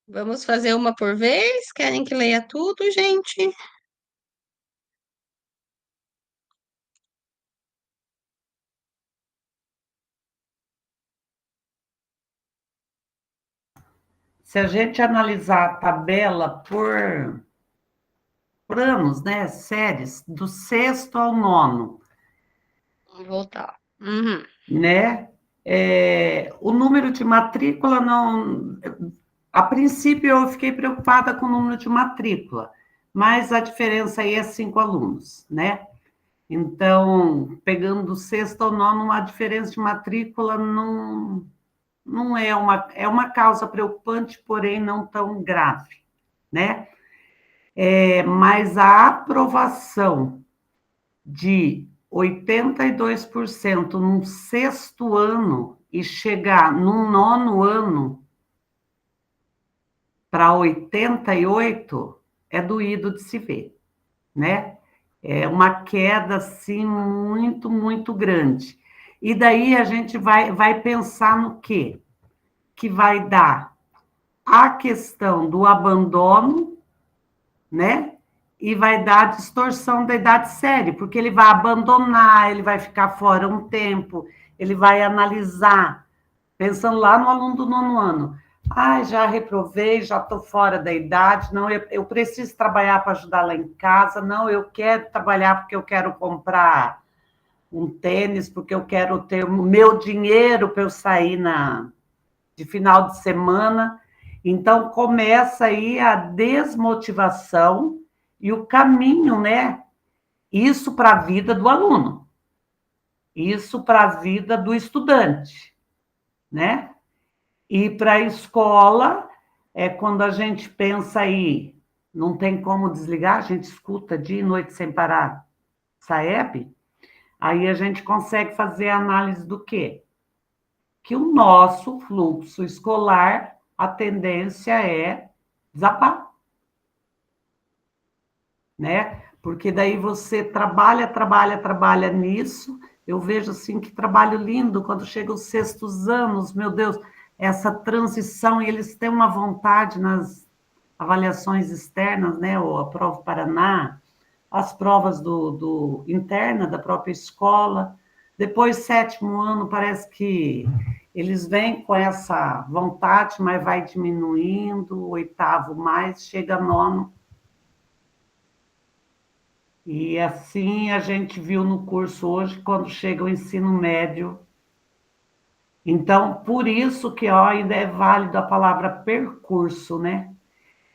Vamos fazer uma por vez? Querem que leia tudo, gente? Se a gente analisar a tabela por anos, né, séries, do sexto ao nono, Vamos voltar. Uhum. né, o número de matrícula não... A princípio, eu fiquei preocupada com o número de matrícula, mas a diferença aí é 5 alunos, né? Então, pegando do sexto ao nono, a diferença de matrícula não é uma causa preocupante, porém não tão grave, né? Mas a aprovação de 82% num sexto ano e chegar num nono ano para 88 é doído de se ver, né? É uma queda, assim, muito, muito grande. E daí a gente vai pensar no quê? Que vai dar a questão do abandono, né? E vai dar a distorção da idade séria, porque ele vai abandonar, ele vai ficar fora um tempo, ele vai analisar, pensando lá no aluno do nono ano. Ah, já reprovei, já estou fora da idade, não, eu preciso trabalhar para ajudar lá em casa, não, eu quero trabalhar porque eu quero comprar um tênis, porque eu quero ter o meu dinheiro para eu sair de final de semana. Então, começa aí a desmotivação e o caminho, né? Isso para a vida do aluno, isso para a vida do estudante, né? E para a escola, quando a gente pensa aí, não tem como desligar, a gente escuta dia e noite sem parar, Saeb, aí a gente consegue fazer a análise do quê? Que o nosso fluxo escolar, a tendência é desabar, né? Porque daí você trabalha nisso. Eu vejo assim que trabalho lindo quando chega os sextos anos, meu Deus, essa transição, e eles têm uma vontade nas avaliações externas, né? Ou a prova Paraná, as provas do interna da própria escola. Depois, sétimo ano, parece que eles vêm com essa vontade, mas vai diminuindo, oitavo mais, chega nono. E assim a gente viu no curso hoje, quando chega o ensino médio. Então, por isso que ó, ainda é válido a palavra percurso, né?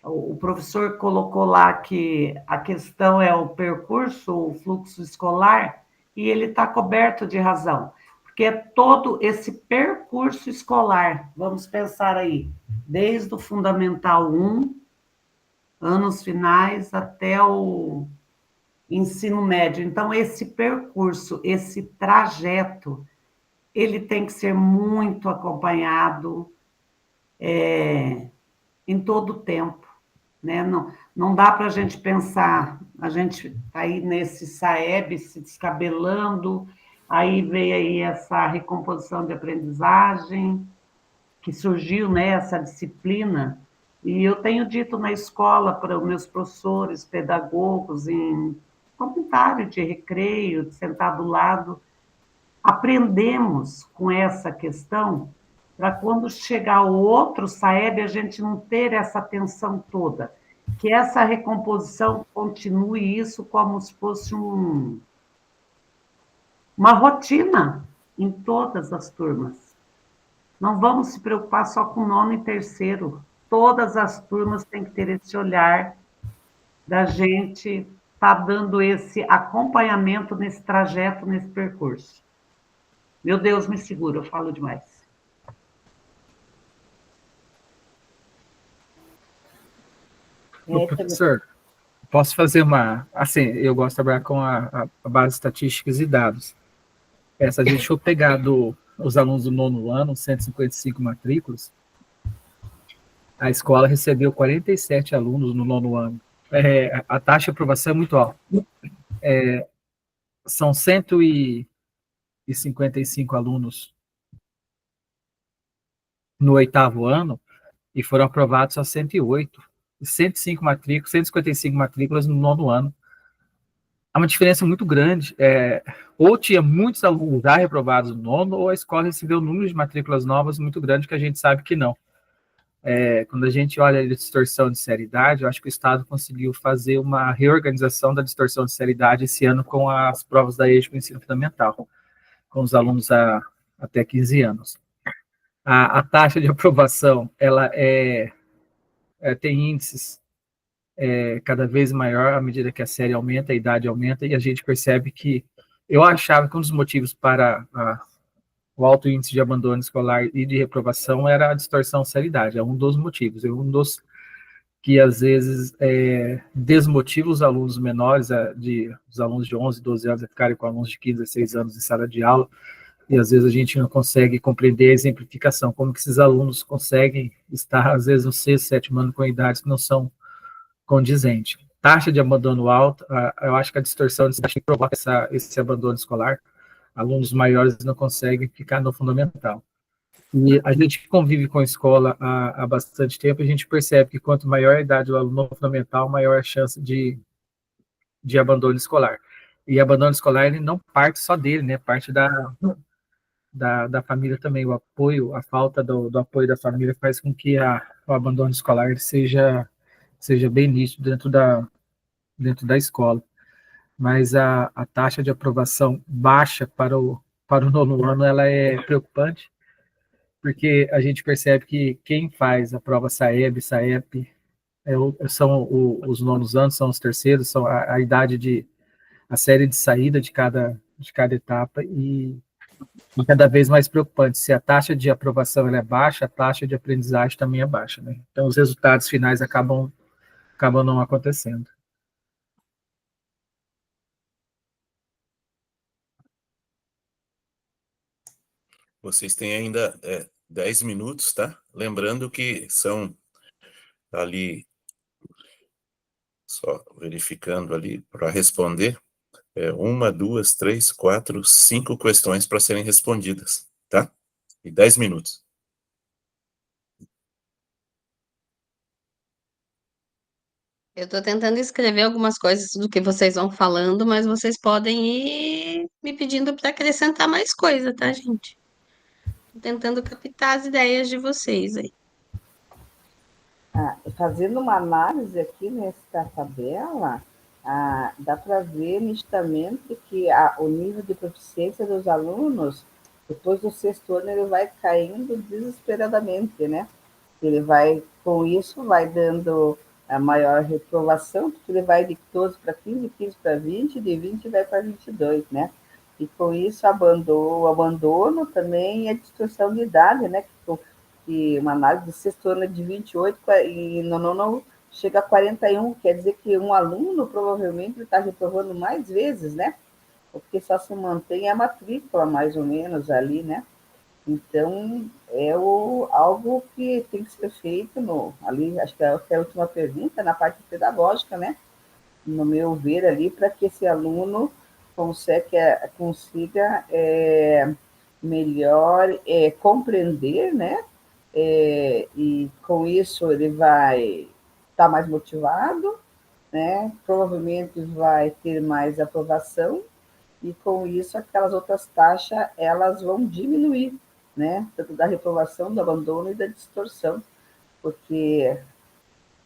O professor colocou lá que a questão é o percurso, o fluxo escolar, e ele está coberto de razão, porque é todo esse percurso escolar, vamos pensar aí, desde o Fundamental 1, anos finais, até o ensino médio. Então, esse percurso, esse trajeto, ele tem que ser muito acompanhado em todo o tempo, né? Não dá para a gente pensar, a gente está aí nesse Saeb se descabelando, aí veio aí essa recomposição de aprendizagem, que surgiu, né, essa disciplina, e eu tenho dito na escola para os meus professores, pedagogos, em comentário de recreio, de sentar do lado, aprendemos com essa questão para quando chegar o outro SAEB, a gente não ter essa tensão toda. Que essa recomposição continue isso como se fosse uma rotina em todas as turmas. Não vamos se preocupar só com nono e terceiro. Todas as turmas têm que ter esse olhar da gente estar dando esse acompanhamento nesse trajeto, nesse percurso. Meu Deus, me segura, eu falo demais. Ô, professor, posso fazer uma... Assim, eu gosto de trabalhar com a base de estatísticas e dados. Se a gente for pegar os alunos do nono ano, 155 matrículas, a escola recebeu 47 alunos no nono ano. A taxa de aprovação é muito alta. São 155 alunos no oitavo ano e foram aprovados só 108. 105 matrículas, 155 matrículas no nono ano. Há uma diferença muito grande. Ou tinha muitos alunos já reprovados no nono, ou a escola recebeu um número de matrículas novas muito grande, que a gente sabe que não. Quando a gente olha a distorção de seriedade, eu acho que o Estado conseguiu fazer uma reorganização da distorção de seriedade esse ano com as provas da EJA para o ensino fundamental, com os alunos até 15 anos. A taxa de aprovação, ela tem índices cada vez maior à medida que a série aumenta, a idade aumenta, e a gente percebe que eu achava que um dos motivos para o alto índice de abandono escolar e de reprovação era a distorção de seriedade, é um dos motivos, é um dos que às vezes desmotiva os alunos menores, os alunos de 11, 12 anos a ficarem com alunos de 15, 16 anos em sala de aula, e às vezes a gente não consegue compreender a exemplificação, como que esses alunos conseguem estar, às vezes, no sexto, sétimo ano com idades que não são condizentes. Taxa de abandono alta, eu acho que a distorção que provoca esse abandono escolar, alunos maiores não conseguem ficar no fundamental. E a gente que convive com a escola há bastante tempo, a gente percebe que quanto maior a idade do aluno fundamental, maior a chance de abandono escolar. E abandono escolar, ele não parte só dele, né? Parte da família também. O apoio, a falta do apoio da família faz com que o abandono escolar seja bem nítido dentro da escola. Mas a taxa de aprovação baixa para o nono ano, ela é preocupante, porque a gente percebe que quem faz a prova SAEB, SAEP, são os nonos anos, são os terceiros, são a idade a série de saída de cada etapa, e cada vez mais preocupante. Se a taxa de aprovação ela é baixa, a taxa de aprendizagem também é baixa, né? Então, os resultados finais acabam não acontecendo. Vocês têm ainda 10 minutos, tá? Lembrando que são ali, só verificando ali para responder, 1, 2, 3, 4, 5 questões para serem respondidas, tá? E 10 minutos. Eu estou tentando escrever algumas coisas do que vocês vão falando, mas vocês podem ir me pedindo para acrescentar mais coisa, tá, gente? Tô tentando captar as ideias de vocês aí. Fazendo uma análise aqui nessa tabela, dá para ver nitidamente que o nível de proficiência dos alunos, depois do sexto ano, ele vai caindo desesperadamente, né? Ele vai, com isso, vai dando a maior reprovação, porque ele vai de 12 para 15, 15 para 20, de 20 vai para 22, né? E com isso, o abandono também e a distorção de idade, né? Que uma análise do sexto ano é de 28 e no nono chega a 41, quer dizer que um aluno provavelmente está reprovando mais vezes, né? Porque só se mantém a matrícula, mais ou menos, ali, né? Então, algo que tem que ser feito ali, acho que é a última pergunta, na parte pedagógica, né? No meu ver ali, para que esse aluno consiga melhor compreender, né? E com isso ele vai estar mais motivado, né? Provavelmente vai ter mais aprovação, e com isso aquelas outras taxas elas vão diminuir, né? Tanto da reprovação, do abandono e da distorção, porque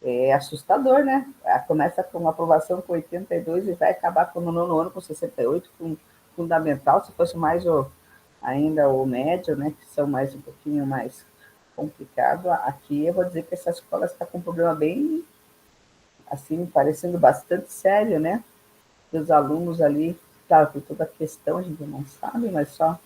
é assustador, né? Começa com uma aprovação com 82 e vai acabar com o nono ano com 68, com fundamental, se fosse mais ainda o médio, né? Que são mais um pouquinho mais complicado. Aqui eu vou dizer que essa escola está com um problema bem, assim, parecendo bastante sério, né? Os alunos ali, claro, por toda a questão, a gente não sabe, mas só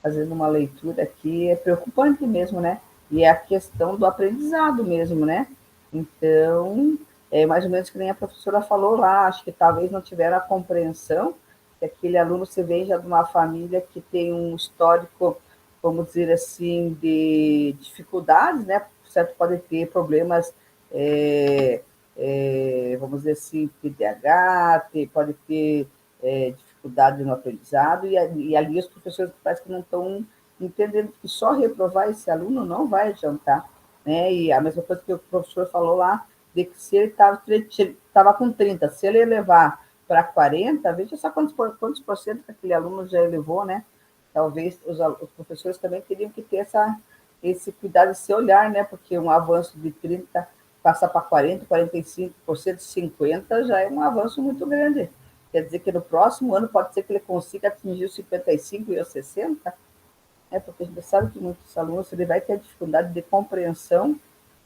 fazendo uma leitura aqui, é preocupante mesmo, né? E é a questão do aprendizado mesmo, né? Então, é mais ou menos que nem a professora falou lá, acho que talvez não tiveram a compreensão que aquele aluno se veja de uma família que tem um histórico, vamos dizer assim, de dificuldades, né? Certo, pode ter problemas, vamos dizer assim, TDAH, pode ter dificuldade no aprendizado, e ali os professores parece que não estão entendendo que só reprovar esse aluno não vai adiantar, né? E a mesma coisa que o professor falou lá, de que se ele estava com 30, se ele levar para 40, veja só quantos por cento que aquele aluno já elevou, né? Talvez os professores também teriam que ter esse cuidado, esse olhar, né? Porque um avanço de 30 passar para 40, 45%, 50% já é um avanço muito grande. Quer dizer que no próximo ano pode ser que ele consiga atingir os 55 e os 60, porque a gente sabe que muitos alunos ele vai ter dificuldade de compreensão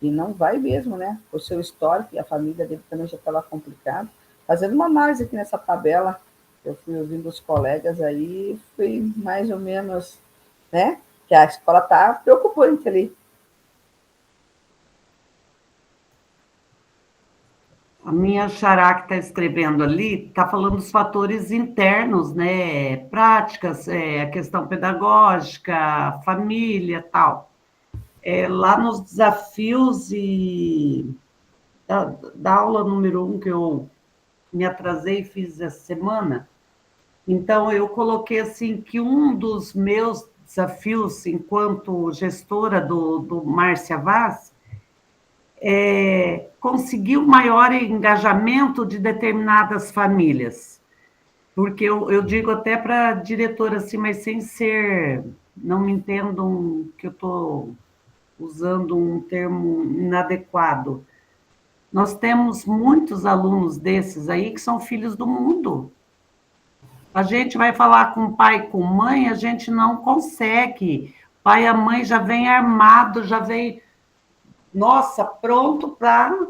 e não vai mesmo, né? O seu histórico e a família dele também já estava complicado. Fazendo uma análise aqui nessa tabela, eu fui ouvindo os colegas aí, fui mais ou menos, né? Que a escola está preocupante ali. A minha xará que está escrevendo ali está falando dos fatores internos, né? Práticas, a questão pedagógica, família, tal. Lá nos desafios da aula número 1 que eu me atrasei e fiz essa semana, então eu coloquei assim que um dos meus desafios enquanto gestora do Márcia Vaz conseguir o maior engajamento de determinadas famílias. Porque eu digo até para a diretora assim, mas sem ser, não me entendam que eu estou usando um termo inadequado. Nós temos muitos alunos desses aí que são filhos do mundo. A gente vai falar com pai e com mãe, a gente não consegue. Pai e a mãe já vem armado, já vem, nossa, pronto para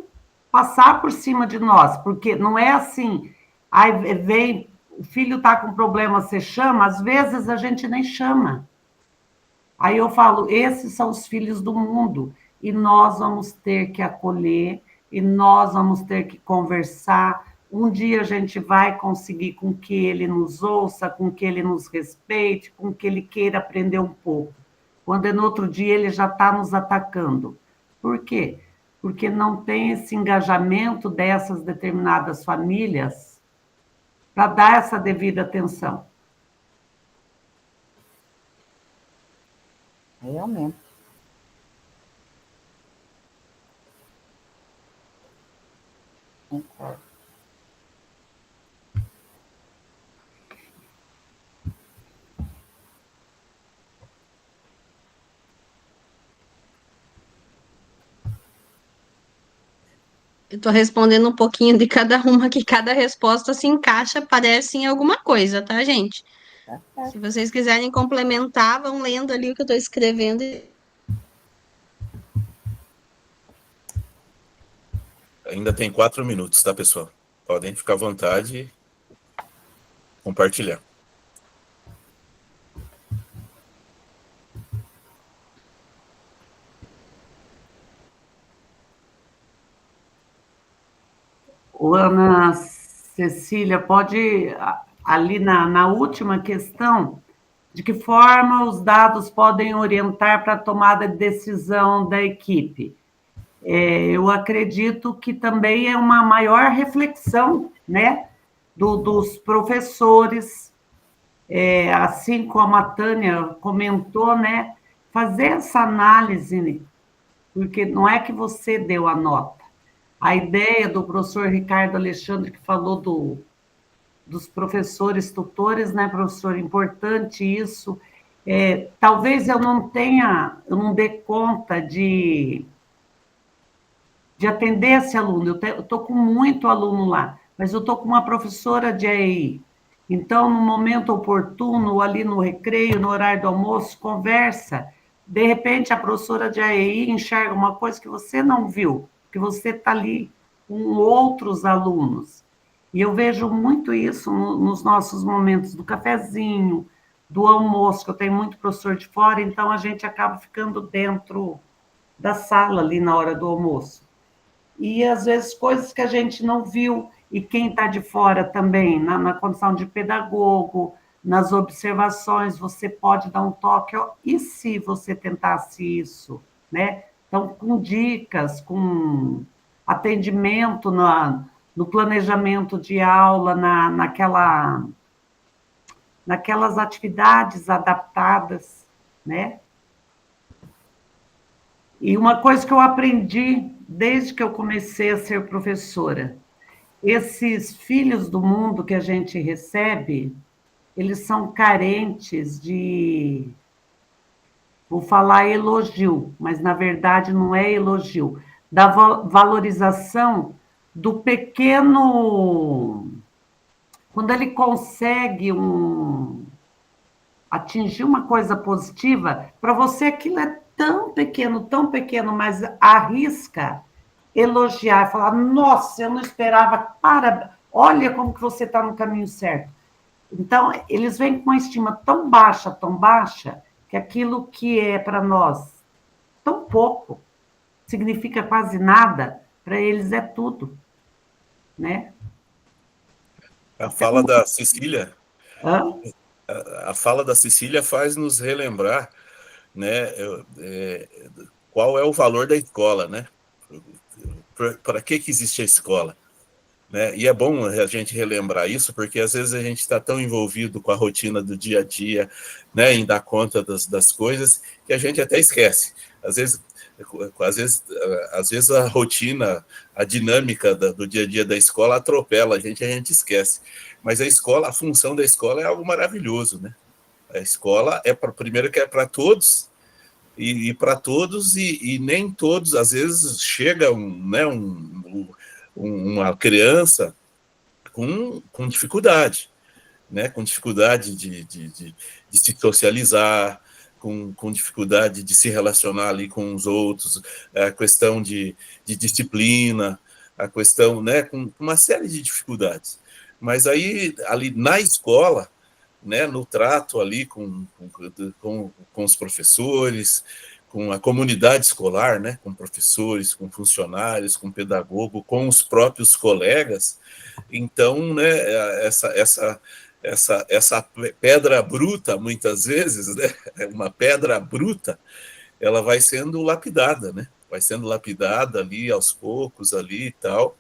passar por cima de nós, porque não é assim, aí vem, o filho está com problema, você chama, às vezes a gente nem chama. Aí eu falo, esses são os filhos do mundo, e nós vamos ter que acolher, e nós vamos ter que conversar. Um dia a gente vai conseguir com que ele nos ouça, com que ele nos respeite, com que ele queira aprender um pouco. Quando é no outro dia, ele já está nos atacando. Por quê? Porque não tem esse engajamento dessas determinadas famílias para dar essa devida atenção. Realmente. Concordo. Eu estou respondendo um pouquinho de cada uma, que cada resposta se encaixa, parece em alguma coisa, tá, gente? Tá certo. Se vocês quiserem complementar, vão lendo ali o que eu estou escrevendo. Ainda tem 4 minutos, tá, pessoal? Podem ficar à vontade e compartilhar. Ana Cecília, pode, ali na última questão, de que forma os dados podem orientar para a tomada de decisão da equipe? Eu acredito que também é uma maior reflexão, né, dos professores, assim como a Tânia comentou, né, fazer essa análise, porque não é que você deu a nota. A ideia do professor Ricardo Alexandre, que falou dos professores tutores, né, professor? Importante isso. Talvez eu não dê conta de atender esse aluno. Eu estou com muito aluno lá, mas eu estou com uma professora de EI. Então, no momento oportuno, ali no recreio, no horário do almoço, conversa. De repente, a professora de EI enxerga uma coisa que você não viu, que você está ali com outros alunos. E eu vejo muito isso nos nossos momentos do cafezinho, do almoço, que eu tenho muito professor de fora, então a gente acaba ficando dentro da sala ali na hora do almoço. E às vezes coisas que a gente não viu, e quem está de fora também, na condição de pedagogo, nas observações, você pode dar um toque, ó, e se você tentasse isso, né? Então, com dicas, com atendimento no planejamento de aula, naquelas atividades adaptadas, né? E uma coisa que eu aprendi desde que eu comecei a ser professora, esses filhos do mundo que a gente recebe, eles são carentes de, vou falar elogio, mas na verdade não é elogio, da valorização do pequeno, quando ele consegue atingir uma coisa positiva, para você aquilo é tão pequeno, mas arrisca elogiar, falar, nossa, eu não esperava, olha como que você está no caminho certo. Então, eles vêm com uma estima tão baixa, que aquilo que é para nós tão pouco, significa quase nada, para eles é tudo, né? A fala da Cecília, Hã? a fala da Cecília faz nos relembrar, né, qual é o valor da escola, né? Para que existe a escola? Né? E é bom a gente relembrar isso, porque às vezes a gente está tão envolvido com a rotina do dia a dia, né, em dar conta das coisas, que a gente até esquece. Às vezes a rotina, a dinâmica do dia a dia da escola atropela a gente esquece. Mas a função da escola é algo maravilhoso, né? A escola primeiro que é para todos, e para todos, e nem todos, às vezes chega uma criança com dificuldade, né? Com dificuldade de se socializar, com dificuldade de se relacionar ali com os outros, a questão de disciplina, a questão, né, com uma série de dificuldades. Mas aí, ali na escola, né, no trato ali com os professores, com a comunidade escolar, né, com professores, com funcionários, com pedagogo, com os próprios colegas. Então, né, essa pedra bruta, muitas vezes, né, uma pedra bruta, ela vai sendo lapidada, né? Vai sendo lapidada ali aos poucos, ali e tal,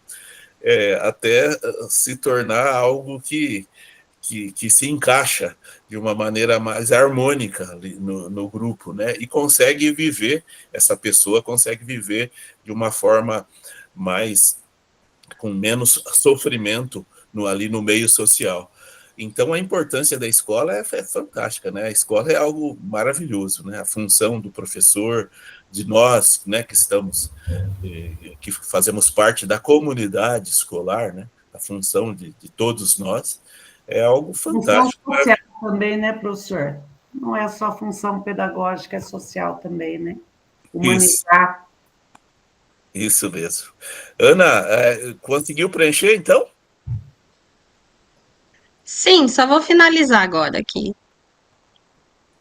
até se tornar algo que se encaixa de uma maneira mais harmônica ali no grupo, né? E consegue viver, essa pessoa consegue viver de uma forma com menos sofrimento ali no meio social. Então, a importância da escola é fantástica, né? A escola é algo maravilhoso, né? A função do professor, de nós, né, que fazemos parte da comunidade escolar, né? A função de todos nós é algo fantástico. Função social também, né, professor? Não é só função pedagógica, é social também, né? Humanizar. Isso mesmo. Ana, conseguiu preencher, então? Sim, só vou finalizar agora aqui.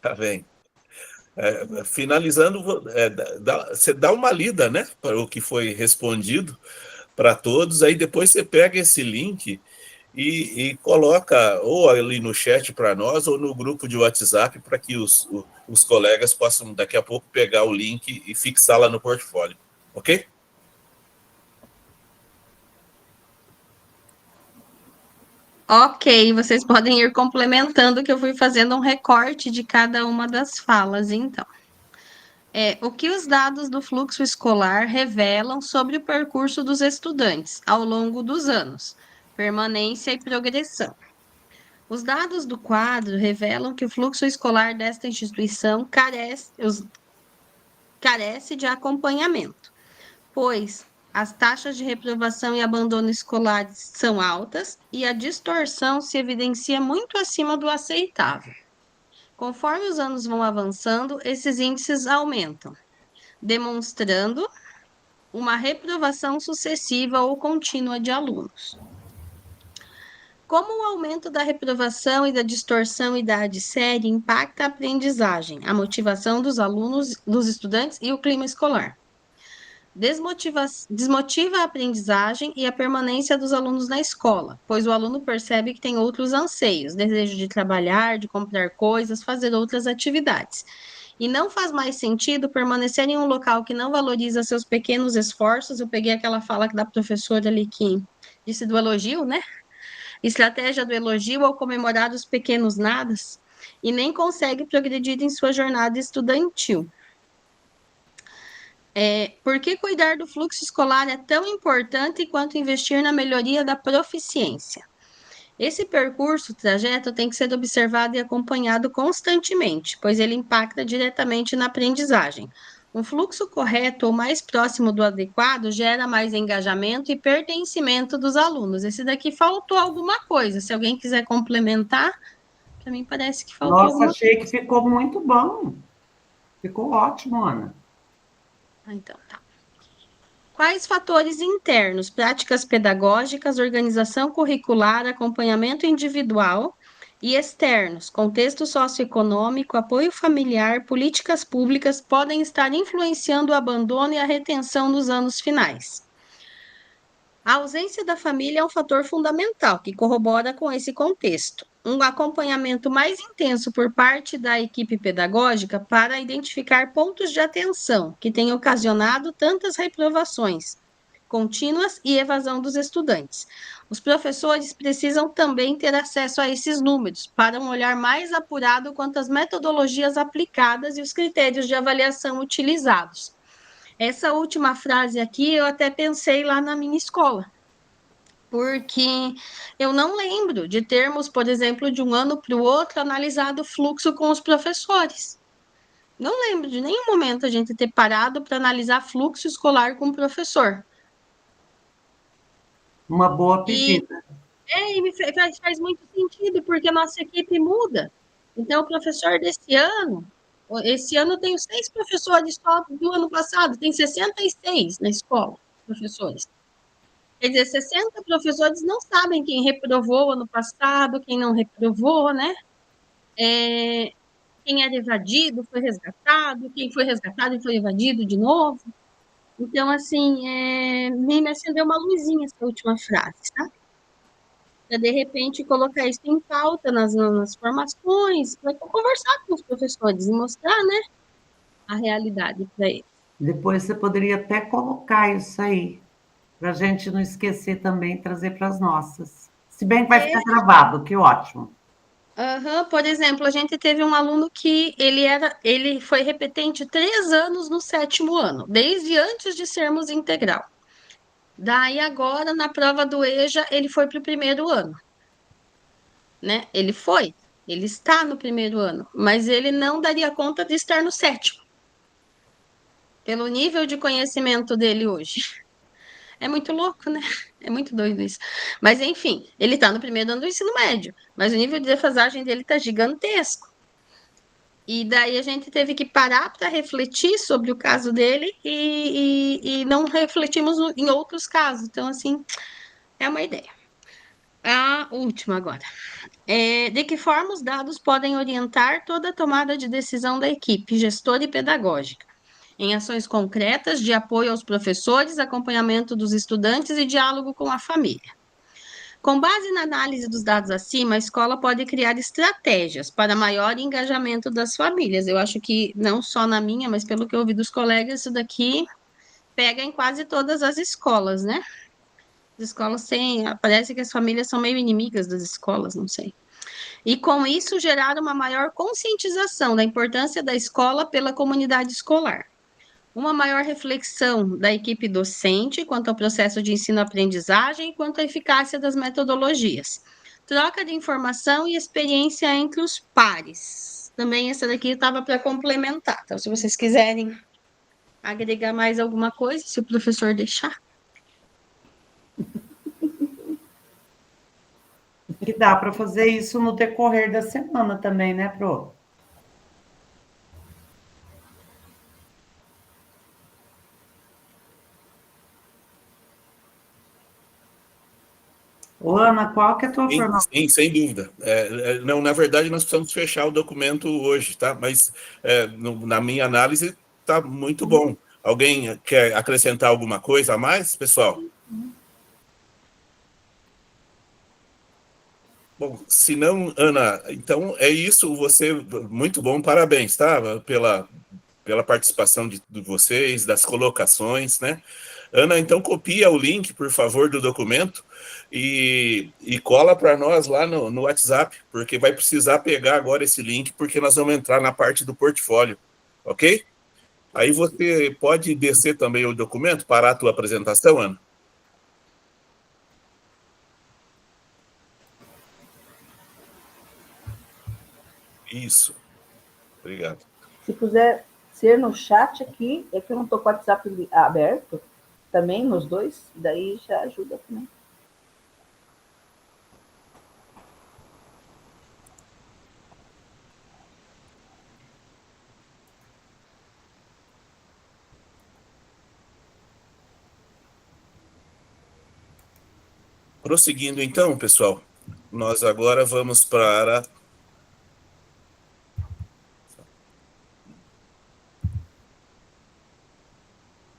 Tá bem. Finalizando, você dá uma lida, né, para o que foi respondido para todos, aí depois você pega esse link e coloca ou ali no chat para nós ou no grupo de WhatsApp para que os colegas possam daqui a pouco pegar o link e fixar lá no portfólio, ok? Ok, vocês podem ir complementando que eu fui fazendo um recorte de cada uma das falas, então. O que os dados do fluxo escolar revelam sobre o percurso dos estudantes ao longo dos anos, permanência e progressão. Os dados do quadro revelam que o fluxo escolar desta instituição carece de acompanhamento, pois as taxas de reprovação e abandono escolares são altas e a distorção se evidencia muito acima do aceitável. Conforme os anos vão avançando, esses índices aumentam, demonstrando uma reprovação sucessiva ou contínua de alunos. Como o aumento da reprovação e da distorção idade série impacta a aprendizagem, a motivação dos alunos, dos estudantes e o clima escolar? Desmotiva a aprendizagem e a permanência dos alunos na escola, pois o aluno percebe que tem outros anseios, desejo de trabalhar, de comprar coisas, fazer outras atividades. E não faz mais sentido permanecer em um local que não valoriza seus pequenos esforços. Eu peguei aquela fala da professora ali que disse do elogio, né? Estratégia do elogio ao comemorar os pequenos nadas e nem consegue progredir em sua jornada estudantil. Por que cuidar do fluxo escolar é tão importante quanto investir na melhoria da proficiência? Esse percurso, trajeto, tem que ser observado e acompanhado constantemente, pois ele impacta diretamente na aprendizagem. Um fluxo correto ou mais próximo do adequado gera mais engajamento e pertencimento dos alunos. Esse daqui faltou alguma coisa. Se alguém quiser complementar, para mim parece que faltou Nossa, alguma achei que ficou muito bom. Ficou ótimo, Ana. Então, tá. Quais fatores internos, práticas pedagógicas, organização curricular, acompanhamento individual e externos, contexto socioeconômico, apoio familiar, políticas públicas podem estar influenciando o abandono e a retenção nos anos finais? A ausência da família é um fator fundamental que corrobora com esse contexto. Um acompanhamento mais intenso por parte da equipe pedagógica para identificar pontos de atenção que têm ocasionado tantas reprovações contínuas e evasão dos estudantes. Os professores precisam também ter acesso a esses números para um olhar mais apurado quanto às metodologias aplicadas e os critérios de avaliação utilizados. Essa última frase aqui eu até pensei lá na minha escola, porque eu não lembro de termos, por exemplo, de um ano para o outro, analisado o fluxo com os professores. Não lembro de nenhum momento a gente ter parado para analisar fluxo escolar com o professor. Uma boa pedida. E me faz muito sentido, porque a nossa equipe muda. Então, o professor desse ano, esse ano eu tenho 6 professores só do ano passado, tem 66 na escola, professores. Quer dizer, 60 professores não sabem quem reprovou ano passado, quem não reprovou, né? Quem era evadido foi resgatado, quem foi resgatado e foi evadido de novo. Então, assim, me acendeu uma luzinha essa última frase, sabe? Para, de repente, colocar isso em pauta nas formações, para conversar com os professores e mostrar, né, a realidade para eles. Depois você poderia até colocar isso aí, para a gente não esquecer também, trazer para as nossas. Se bem que vai ficar gravado, que ótimo. Por exemplo, a gente teve um aluno que ele foi repetente 3 anos no 7º ano, desde antes de sermos integral. Daí agora, na prova do EJA, ele foi para o 1º ano, né? Ele está no 1º ano, mas ele não daria conta de estar no 7º, pelo nível de conhecimento dele hoje. É muito louco, né? É muito doido isso. Mas, enfim, ele está no 1º ano do ensino médio, mas o nível de defasagem dele está gigantesco. E daí a gente teve que parar para refletir sobre o caso dele e não refletimos em outros casos. Então, assim, é uma ideia. A última agora. De que forma os dados podem orientar toda a tomada de decisão da equipe, gestora e pedagógica, em ações concretas de apoio aos professores, acompanhamento dos estudantes e diálogo com a família? Com base na análise dos dados acima, a escola pode criar estratégias para maior engajamento das famílias. Eu acho que não só na minha, mas pelo que eu ouvi dos colegas, isso daqui pega em quase todas as escolas, né? As escolas parece que as famílias são meio inimigas das escolas, não sei. E com isso gerar uma maior conscientização da importância da escola pela comunidade escolar. Uma maior reflexão da equipe docente quanto ao processo de ensino-aprendizagem e quanto à eficácia das metodologias. troca de informação e experiência entre os pares. Também essa daqui estava para complementar. Então, se vocês quiserem agregar mais alguma coisa, se o professor deixar. E dá para fazer isso no decorrer da semana também, né, Pro? Ô, Ana, qual que é a tua formação? Sim, sem dúvida. Não, na verdade, nós precisamos fechar o documento hoje, tá? Mas na minha análise está muito bom. Alguém quer acrescentar alguma coisa a mais, pessoal? Bom, se não, Ana, então é isso. Você, muito bom, parabéns, tá? Pela participação de vocês, das colocações, né? Ana, então copia o link, por favor, do documento e cola para nós lá no WhatsApp, porque vai precisar pegar agora esse link, porque nós vamos entrar na parte do portfólio, ok? Aí você pode descer também o documento, parar a tua apresentação, Ana? Isso. Obrigado. Se puder ser no chat aqui, é que eu não estou com o WhatsApp aberto, também nos dois, daí já ajuda também. Prosseguindo então, pessoal, nós agora vamos para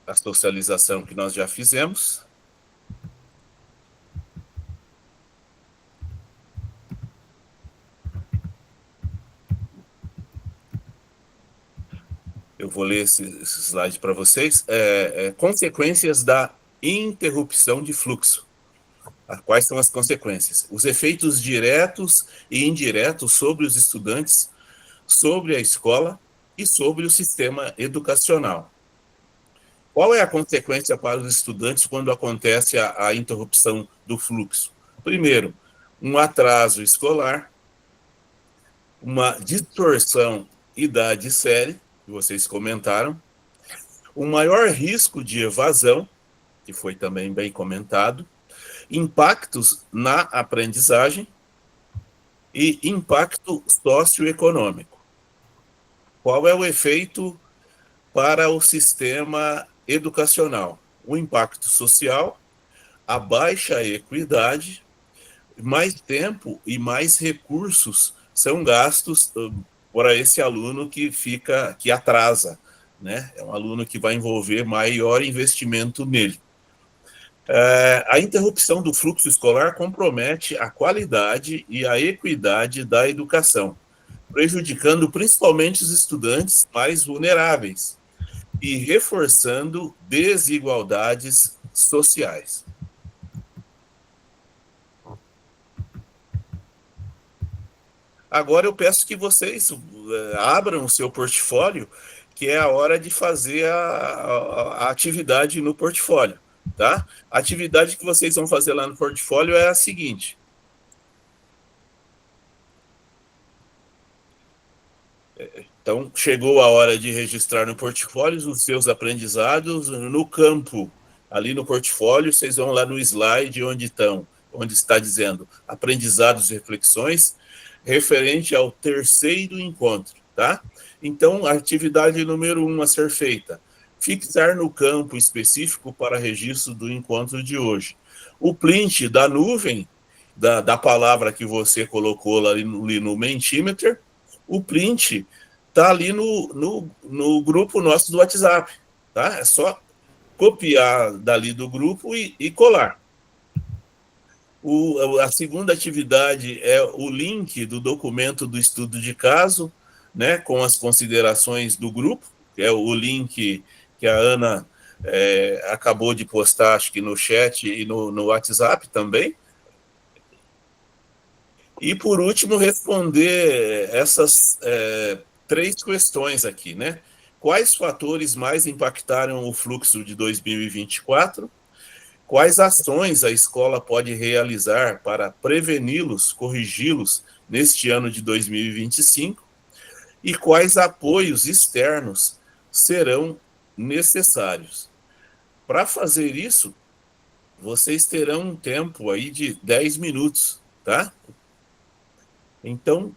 a socialização que nós já fizemos. Eu vou ler esse slide para vocês. Consequências da interrupção de fluxo. Quais são as consequências? Os efeitos diretos e indiretos sobre os estudantes, sobre a escola e sobre o sistema educacional. Qual é a consequência para os estudantes quando acontece a interrupção do fluxo? Primeiro, um atraso escolar, uma distorção idade-série, que vocês comentaram, um maior risco de evasão, que foi também bem comentado, impactos na aprendizagem e impacto socioeconômico. Qual é o efeito para o sistema educacional? O impacto social, a baixa equidade, mais tempo e mais recursos são gastos para esse aluno que atrasa, né? É um aluno que vai envolver maior investimento nele. A interrupção do fluxo escolar compromete a qualidade e a equidade da educação, prejudicando principalmente os estudantes mais vulneráveis e reforçando desigualdades sociais. Agora eu peço que vocês abram o seu portfólio, que é a hora de fazer a atividade no portfólio, tá? A atividade que vocês vão fazer lá no portfólio é a seguinte. Então, chegou a hora de registrar no portfólio os seus aprendizados no campo. Ali no portfólio, vocês vão lá no slide onde está dizendo aprendizados e reflexões, referente ao terceiro encontro, tá? Então, a atividade número 1 a ser feita, fixar no campo específico para registro do encontro de hoje. O print da nuvem, da palavra que você colocou ali no Mentimeter, o print está ali no grupo nosso do WhatsApp, tá? É só copiar dali do grupo e colar. A segunda atividade é o link do documento do estudo de caso, né, com as considerações do grupo, que é o link que a Ana acabou de postar, acho que no chat e no WhatsApp também. E, por último, responder essas 3 questões aqui, né? Quais fatores mais impactaram o fluxo de 2024? quais ações a escola pode realizar para preveni-los, corrigi-los neste ano de 2025 e quais apoios externos serão necessários. Para fazer isso, vocês terão um tempo aí de 10 minutos, tá? Então,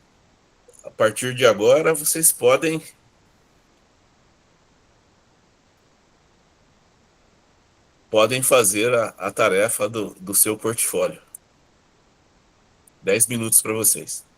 a partir de agora, vocês podem fazer a tarefa do seu portfólio. 10 minutos para vocês.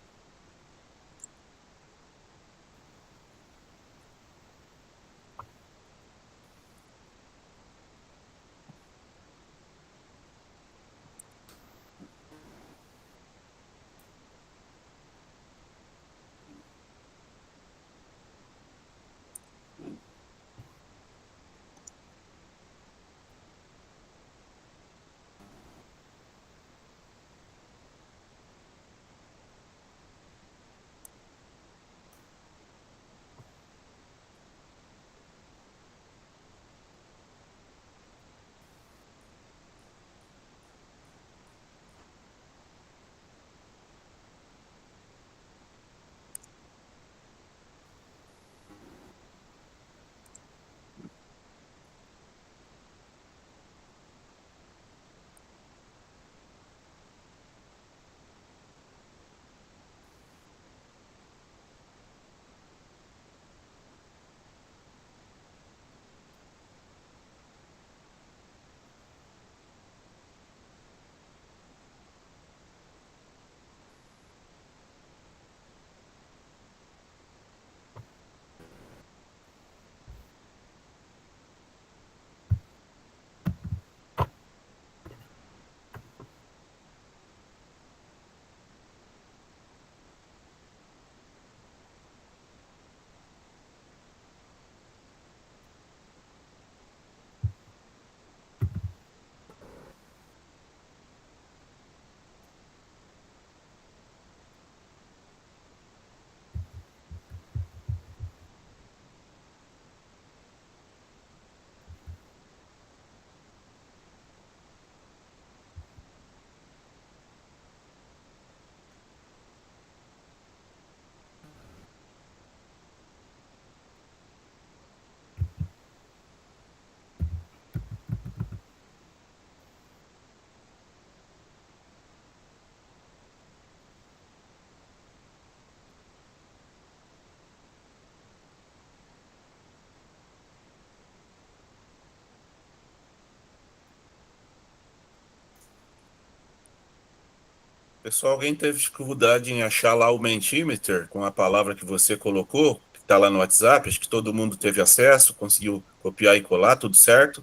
Pessoal, alguém teve dificuldade em achar lá o Mentimeter com a palavra que você colocou, que está lá no WhatsApp? Acho que todo mundo teve acesso, conseguiu copiar e colar, tudo certo?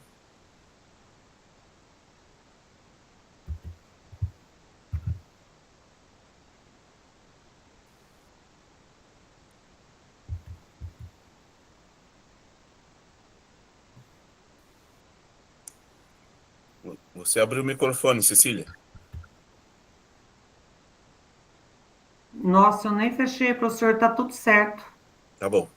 Você abriu o microfone, Cecília. Nossa, eu nem fechei, professor, tá tudo certo. Tá bom.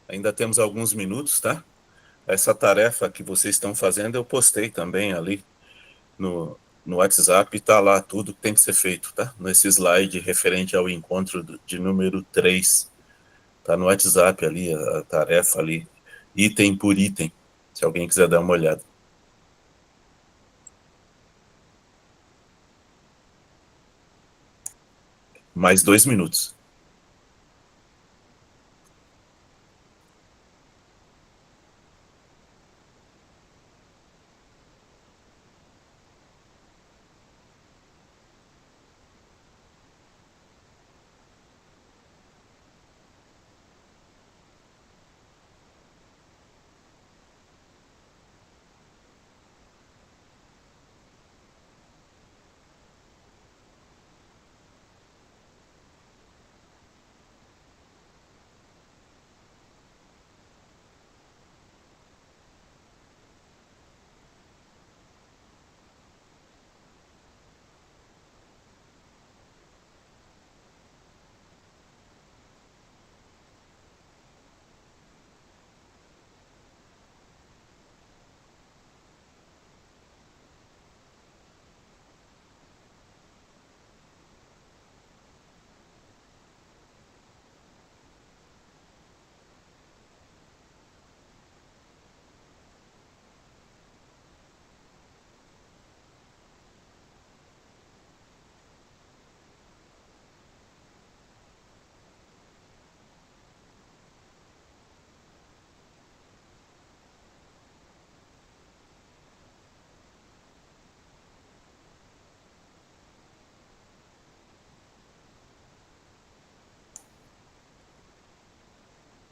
Ainda temos alguns minutos, tá? Essa tarefa que vocês estão fazendo, eu postei também ali no WhatsApp, e tá lá tudo que tem que ser feito, tá? Nesse slide referente ao encontro de número 3. Tá no WhatsApp ali, a tarefa ali, item por item, se alguém quiser dar uma olhada. Mais 2 minutos.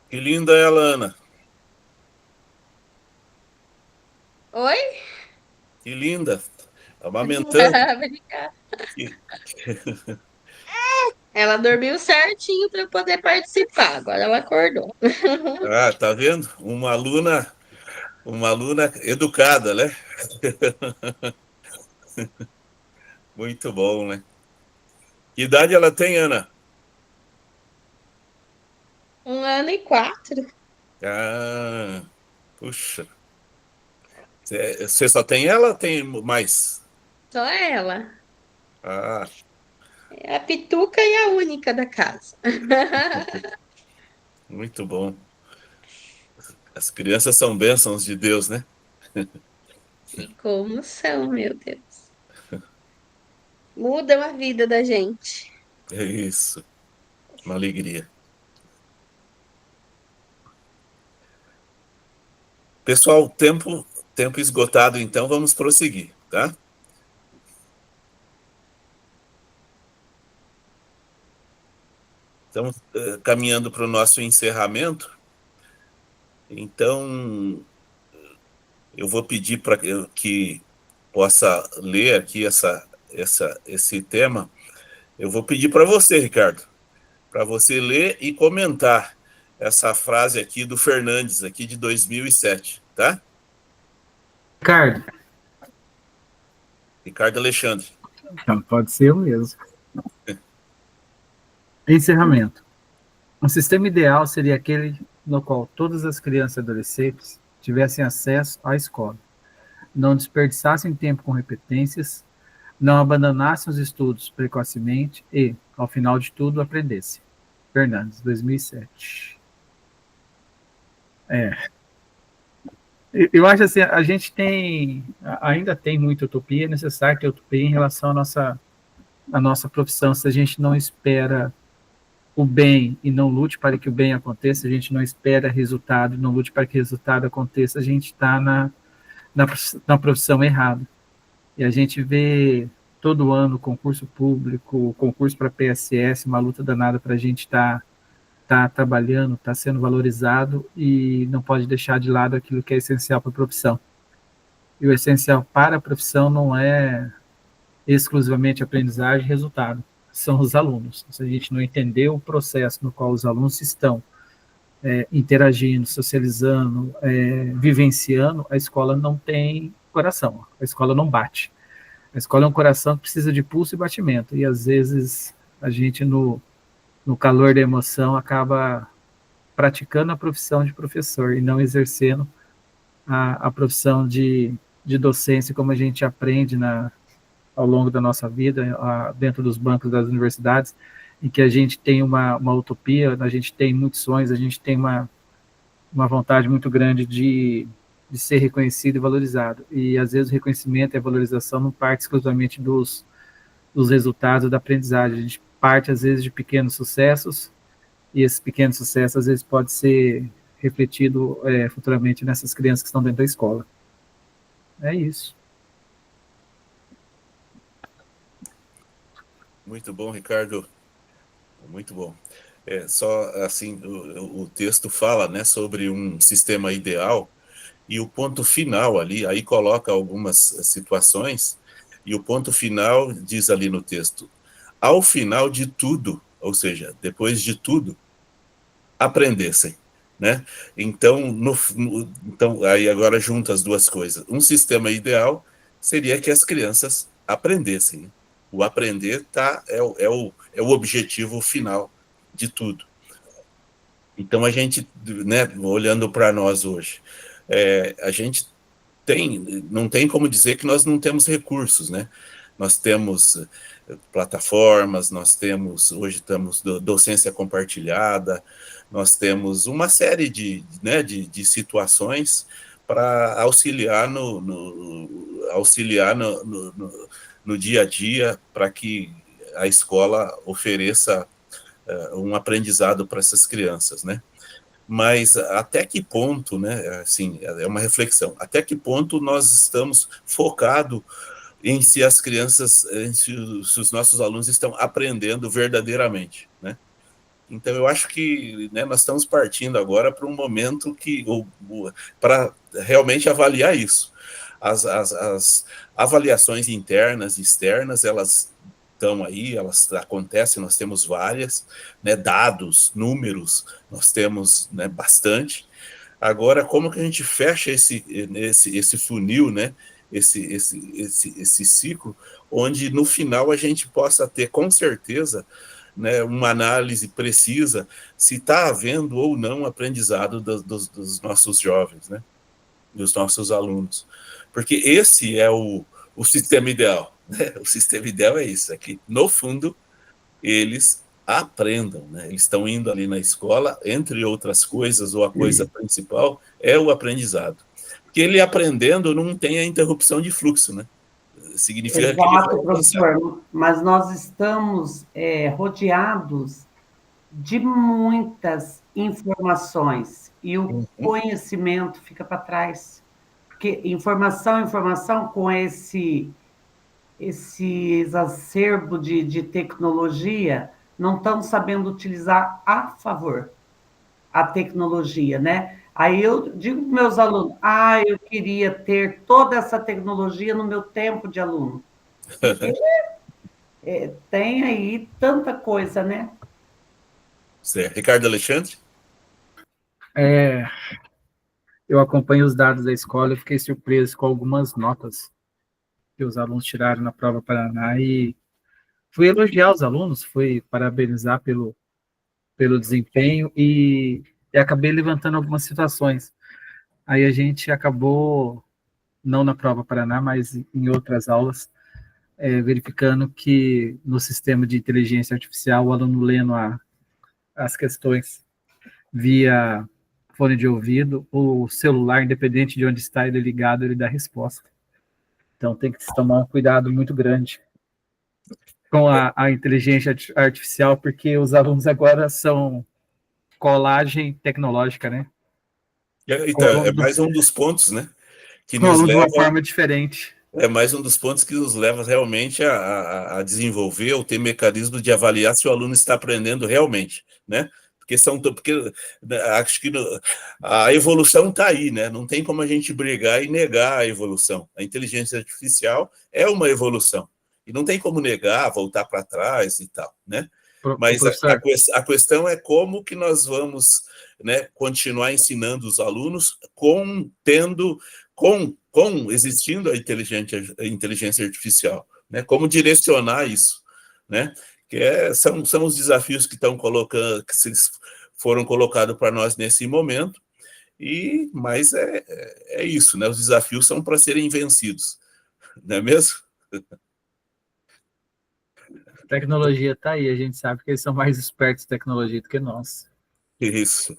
Que linda ela, Ana. Oi? Que linda. Amamentando. Obrigada. Que- Ela dormiu certinho para eu poder participar. Agora ela acordou. Ah, tá vendo? Uma aluna educada, né? Muito bom, né? Que idade ela tem, Ana? 1 ano e 4. Ah, puxa. Você só tem ela ou tem mais? Só ela. Ah, É a pituca e a única da casa. muito bom. As crianças são bênçãos de Deus, né? E como são, meu Deus. Mudam a vida da gente. É isso. Uma alegria. Pessoal, tempo esgotado, então vamos prosseguir, tá? Estamos caminhando para o nosso encerramento. Então, eu vou pedir para que possa ler aqui esse tema. Eu vou pedir para você, Ricardo, para você ler e comentar essa frase aqui do Fernandes, aqui de 2007, tá? Ricardo Alexandre. Então, pode ser eu mesmo. Encerramento. Um sistema ideal seria aquele no qual todas as crianças e adolescentes tivessem acesso à escola, não desperdiçassem tempo com repetências, não abandonassem os estudos precocemente e, ao final de tudo, aprendessem. Fernandes, 2007. Eu acho assim, a gente ainda tem muita utopia, é necessário ter utopia em relação à nossa profissão. Se a gente não espera o bem e não lute para que o bem aconteça, a gente não espera resultado e não lute para que o resultado aconteça, a gente está na profissão errada. E a gente vê todo ano concurso público, concurso para PSS, uma luta danada para a gente estar trabalhando, está sendo valorizado e não pode deixar de lado aquilo que é essencial para a profissão. E o essencial para a profissão não é exclusivamente aprendizagem e resultado, são os alunos. Se a gente não entender o processo no qual os alunos estão interagindo, socializando, vivenciando, a escola não tem coração, a escola não bate. A escola é um coração que precisa de pulso e batimento, e às vezes a gente, no calor da emoção, acaba praticando a profissão de professor e não exercendo a profissão de docência, como a gente aprende ao longo da nossa vida, dentro dos bancos das universidades, em que a gente tem uma utopia, a gente tem muitos sonhos, a gente tem uma vontade muito grande de ser reconhecido e valorizado. E, às vezes, o reconhecimento e a valorização não parte exclusivamente dos resultados da aprendizagem. A gente parte, às vezes, de pequenos sucessos, e esses pequenos sucessos, às vezes, pode ser refletido futuramente nessas crianças que estão dentro da escola. É isso. Muito bom, Ricardo. Muito bom. Só assim, o texto fala, né, sobre um sistema ideal, e o ponto final ali, aí coloca algumas situações, e o ponto final diz ali no texto: ao final de tudo, ou seja, depois de tudo, aprendessem, né? Então, então, aí agora junta as duas coisas. Um sistema ideal seria que as crianças aprendessem, né? O aprender é o objetivo final de tudo. Então, a gente, né, olhando para nós hoje, a gente não tem como dizer que nós não temos recursos, né? Nós temos plataformas, hoje estamos docência compartilhada, nós temos uma série de situações para auxiliar no dia a dia, para que a escola ofereça um aprendizado para essas crianças, né? Mas até que ponto, né, assim, é uma reflexão, até que ponto nós estamos focados em se as crianças, se os nossos alunos estão aprendendo verdadeiramente, né? Então, eu acho que, né, nós estamos partindo agora para um momento para realmente avaliar isso. As avaliações internas e externas, elas estão aí, elas acontecem, nós temos várias, né, dados, números, nós temos, né, bastante. Agora, como que a gente fecha esse funil, né, esse ciclo, onde no final a gente possa ter, com certeza, né, uma análise precisa se está havendo ou não aprendizado dos nossos jovens, né, dos nossos alunos. Porque esse é o sistema ideal. Né? O sistema ideal é isso, é que, no fundo, eles aprendam. Né? Eles estão indo ali na escola, entre outras coisas, ou a coisa principal é o aprendizado. Porque ele aprendendo não tem a interrupção de fluxo, né? Significa Exato, que ele vai professor, mas nós estamos rodeados de muitas informações e o conhecimento fica para trás. Porque informação com esse exacerbo de tecnologia, não estão sabendo utilizar a favor a tecnologia, né? Aí eu digo para meus alunos, eu queria ter toda essa tecnologia no meu tempo de aluno. Porque tem aí tanta coisa, né? Certo. Ricardo Alexandre? Eu acompanho os dados da escola e fiquei surpreso com algumas notas que os alunos tiraram na prova Paraná e fui elogiar os alunos, fui parabenizar pelo desempenho e acabei levantando algumas situações. Aí a gente acabou, não na prova Paraná, mas em outras aulas, verificando que no sistema de inteligência artificial, o aluno lendo as questões via fone de ouvido, o celular, independente de onde está ele ligado, ele dá resposta. Então tem que se tomar um cuidado muito grande com a inteligência artificial, porque os alunos agora são colagem tecnológica, né? Então, é mais um dos pontos, né, que Com nos alunos de leva... uma forma diferente. É mais um dos pontos que nos leva realmente a desenvolver ou ter mecanismo de avaliar se o aluno está aprendendo realmente, né? Porque acho que a evolução está aí, né? Não tem como a gente brigar e negar a evolução. A inteligência artificial é uma evolução. E não tem como negar, voltar para trás e tal, né? Mas a questão é como que nós vamos, né, continuar ensinando os alunos existindo a inteligência artificial, né? Como direcionar isso, né? São os desafios que estão colocando, que se foram colocados para nós nesse momento, mas é isso, né? Os desafios são para serem vencidos, não é mesmo? A tecnologia está aí, a gente sabe que eles são mais espertos em tecnologia do que nós. Isso.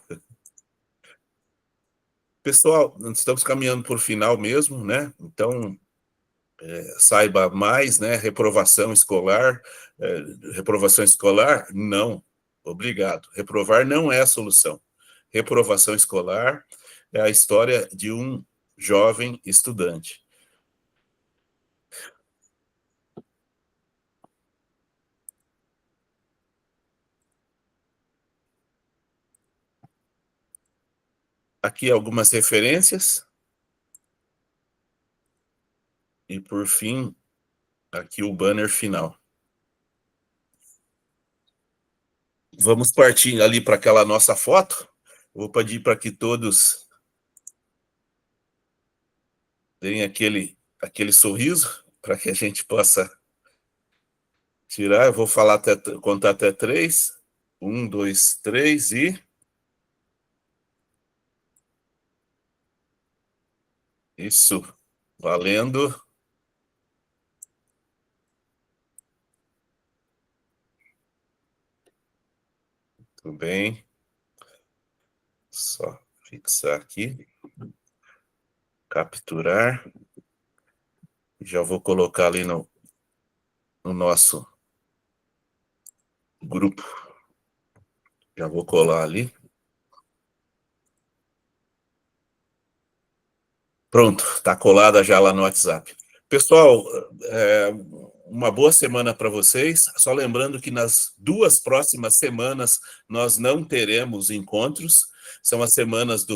Pessoal, nós estamos caminhando por final mesmo, né? Então, saiba mais, né? Reprovação escolar. Reprovação escolar? Não. Obrigado. Reprovar não é a solução. Reprovação escolar é a história de um jovem estudante. Aqui algumas referências. E, por fim, aqui o banner final. Vamos partir ali para aquela nossa foto. Vou pedir para que todos deem aquele sorriso, para que a gente possa tirar. Eu vou contar até 3. 1, 2, 3 e... Isso, valendo. Tudo bem. Só fixar aqui. Capturar. Já vou colocar ali no nosso grupo. Já vou colar ali. Pronto, está colada já lá no WhatsApp. Pessoal, uma boa semana para vocês. Só lembrando que nas 2 próximas semanas nós não teremos encontros. São as semanas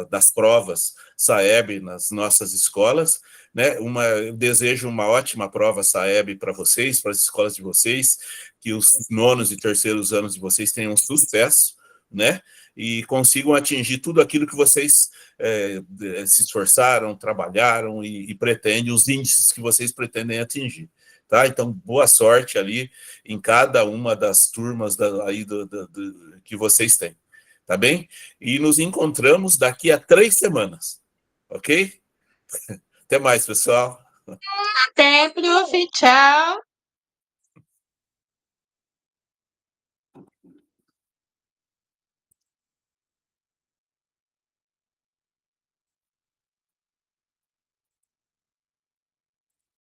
das provas SAEB nas nossas escolas, né? Eu desejo uma ótima prova SAEB para vocês, para as escolas de vocês, que os 9º e 3º anos de vocês tenham sucesso, né? E consigam atingir tudo aquilo que vocês se esforçaram, trabalharam e pretendem, os índices que vocês pretendem atingir. Tá? Então, boa sorte ali em cada uma das turmas que vocês têm. Tá bem? E nos encontramos daqui a 3 semanas. Ok? Até mais, pessoal. Até, prof. Tchau.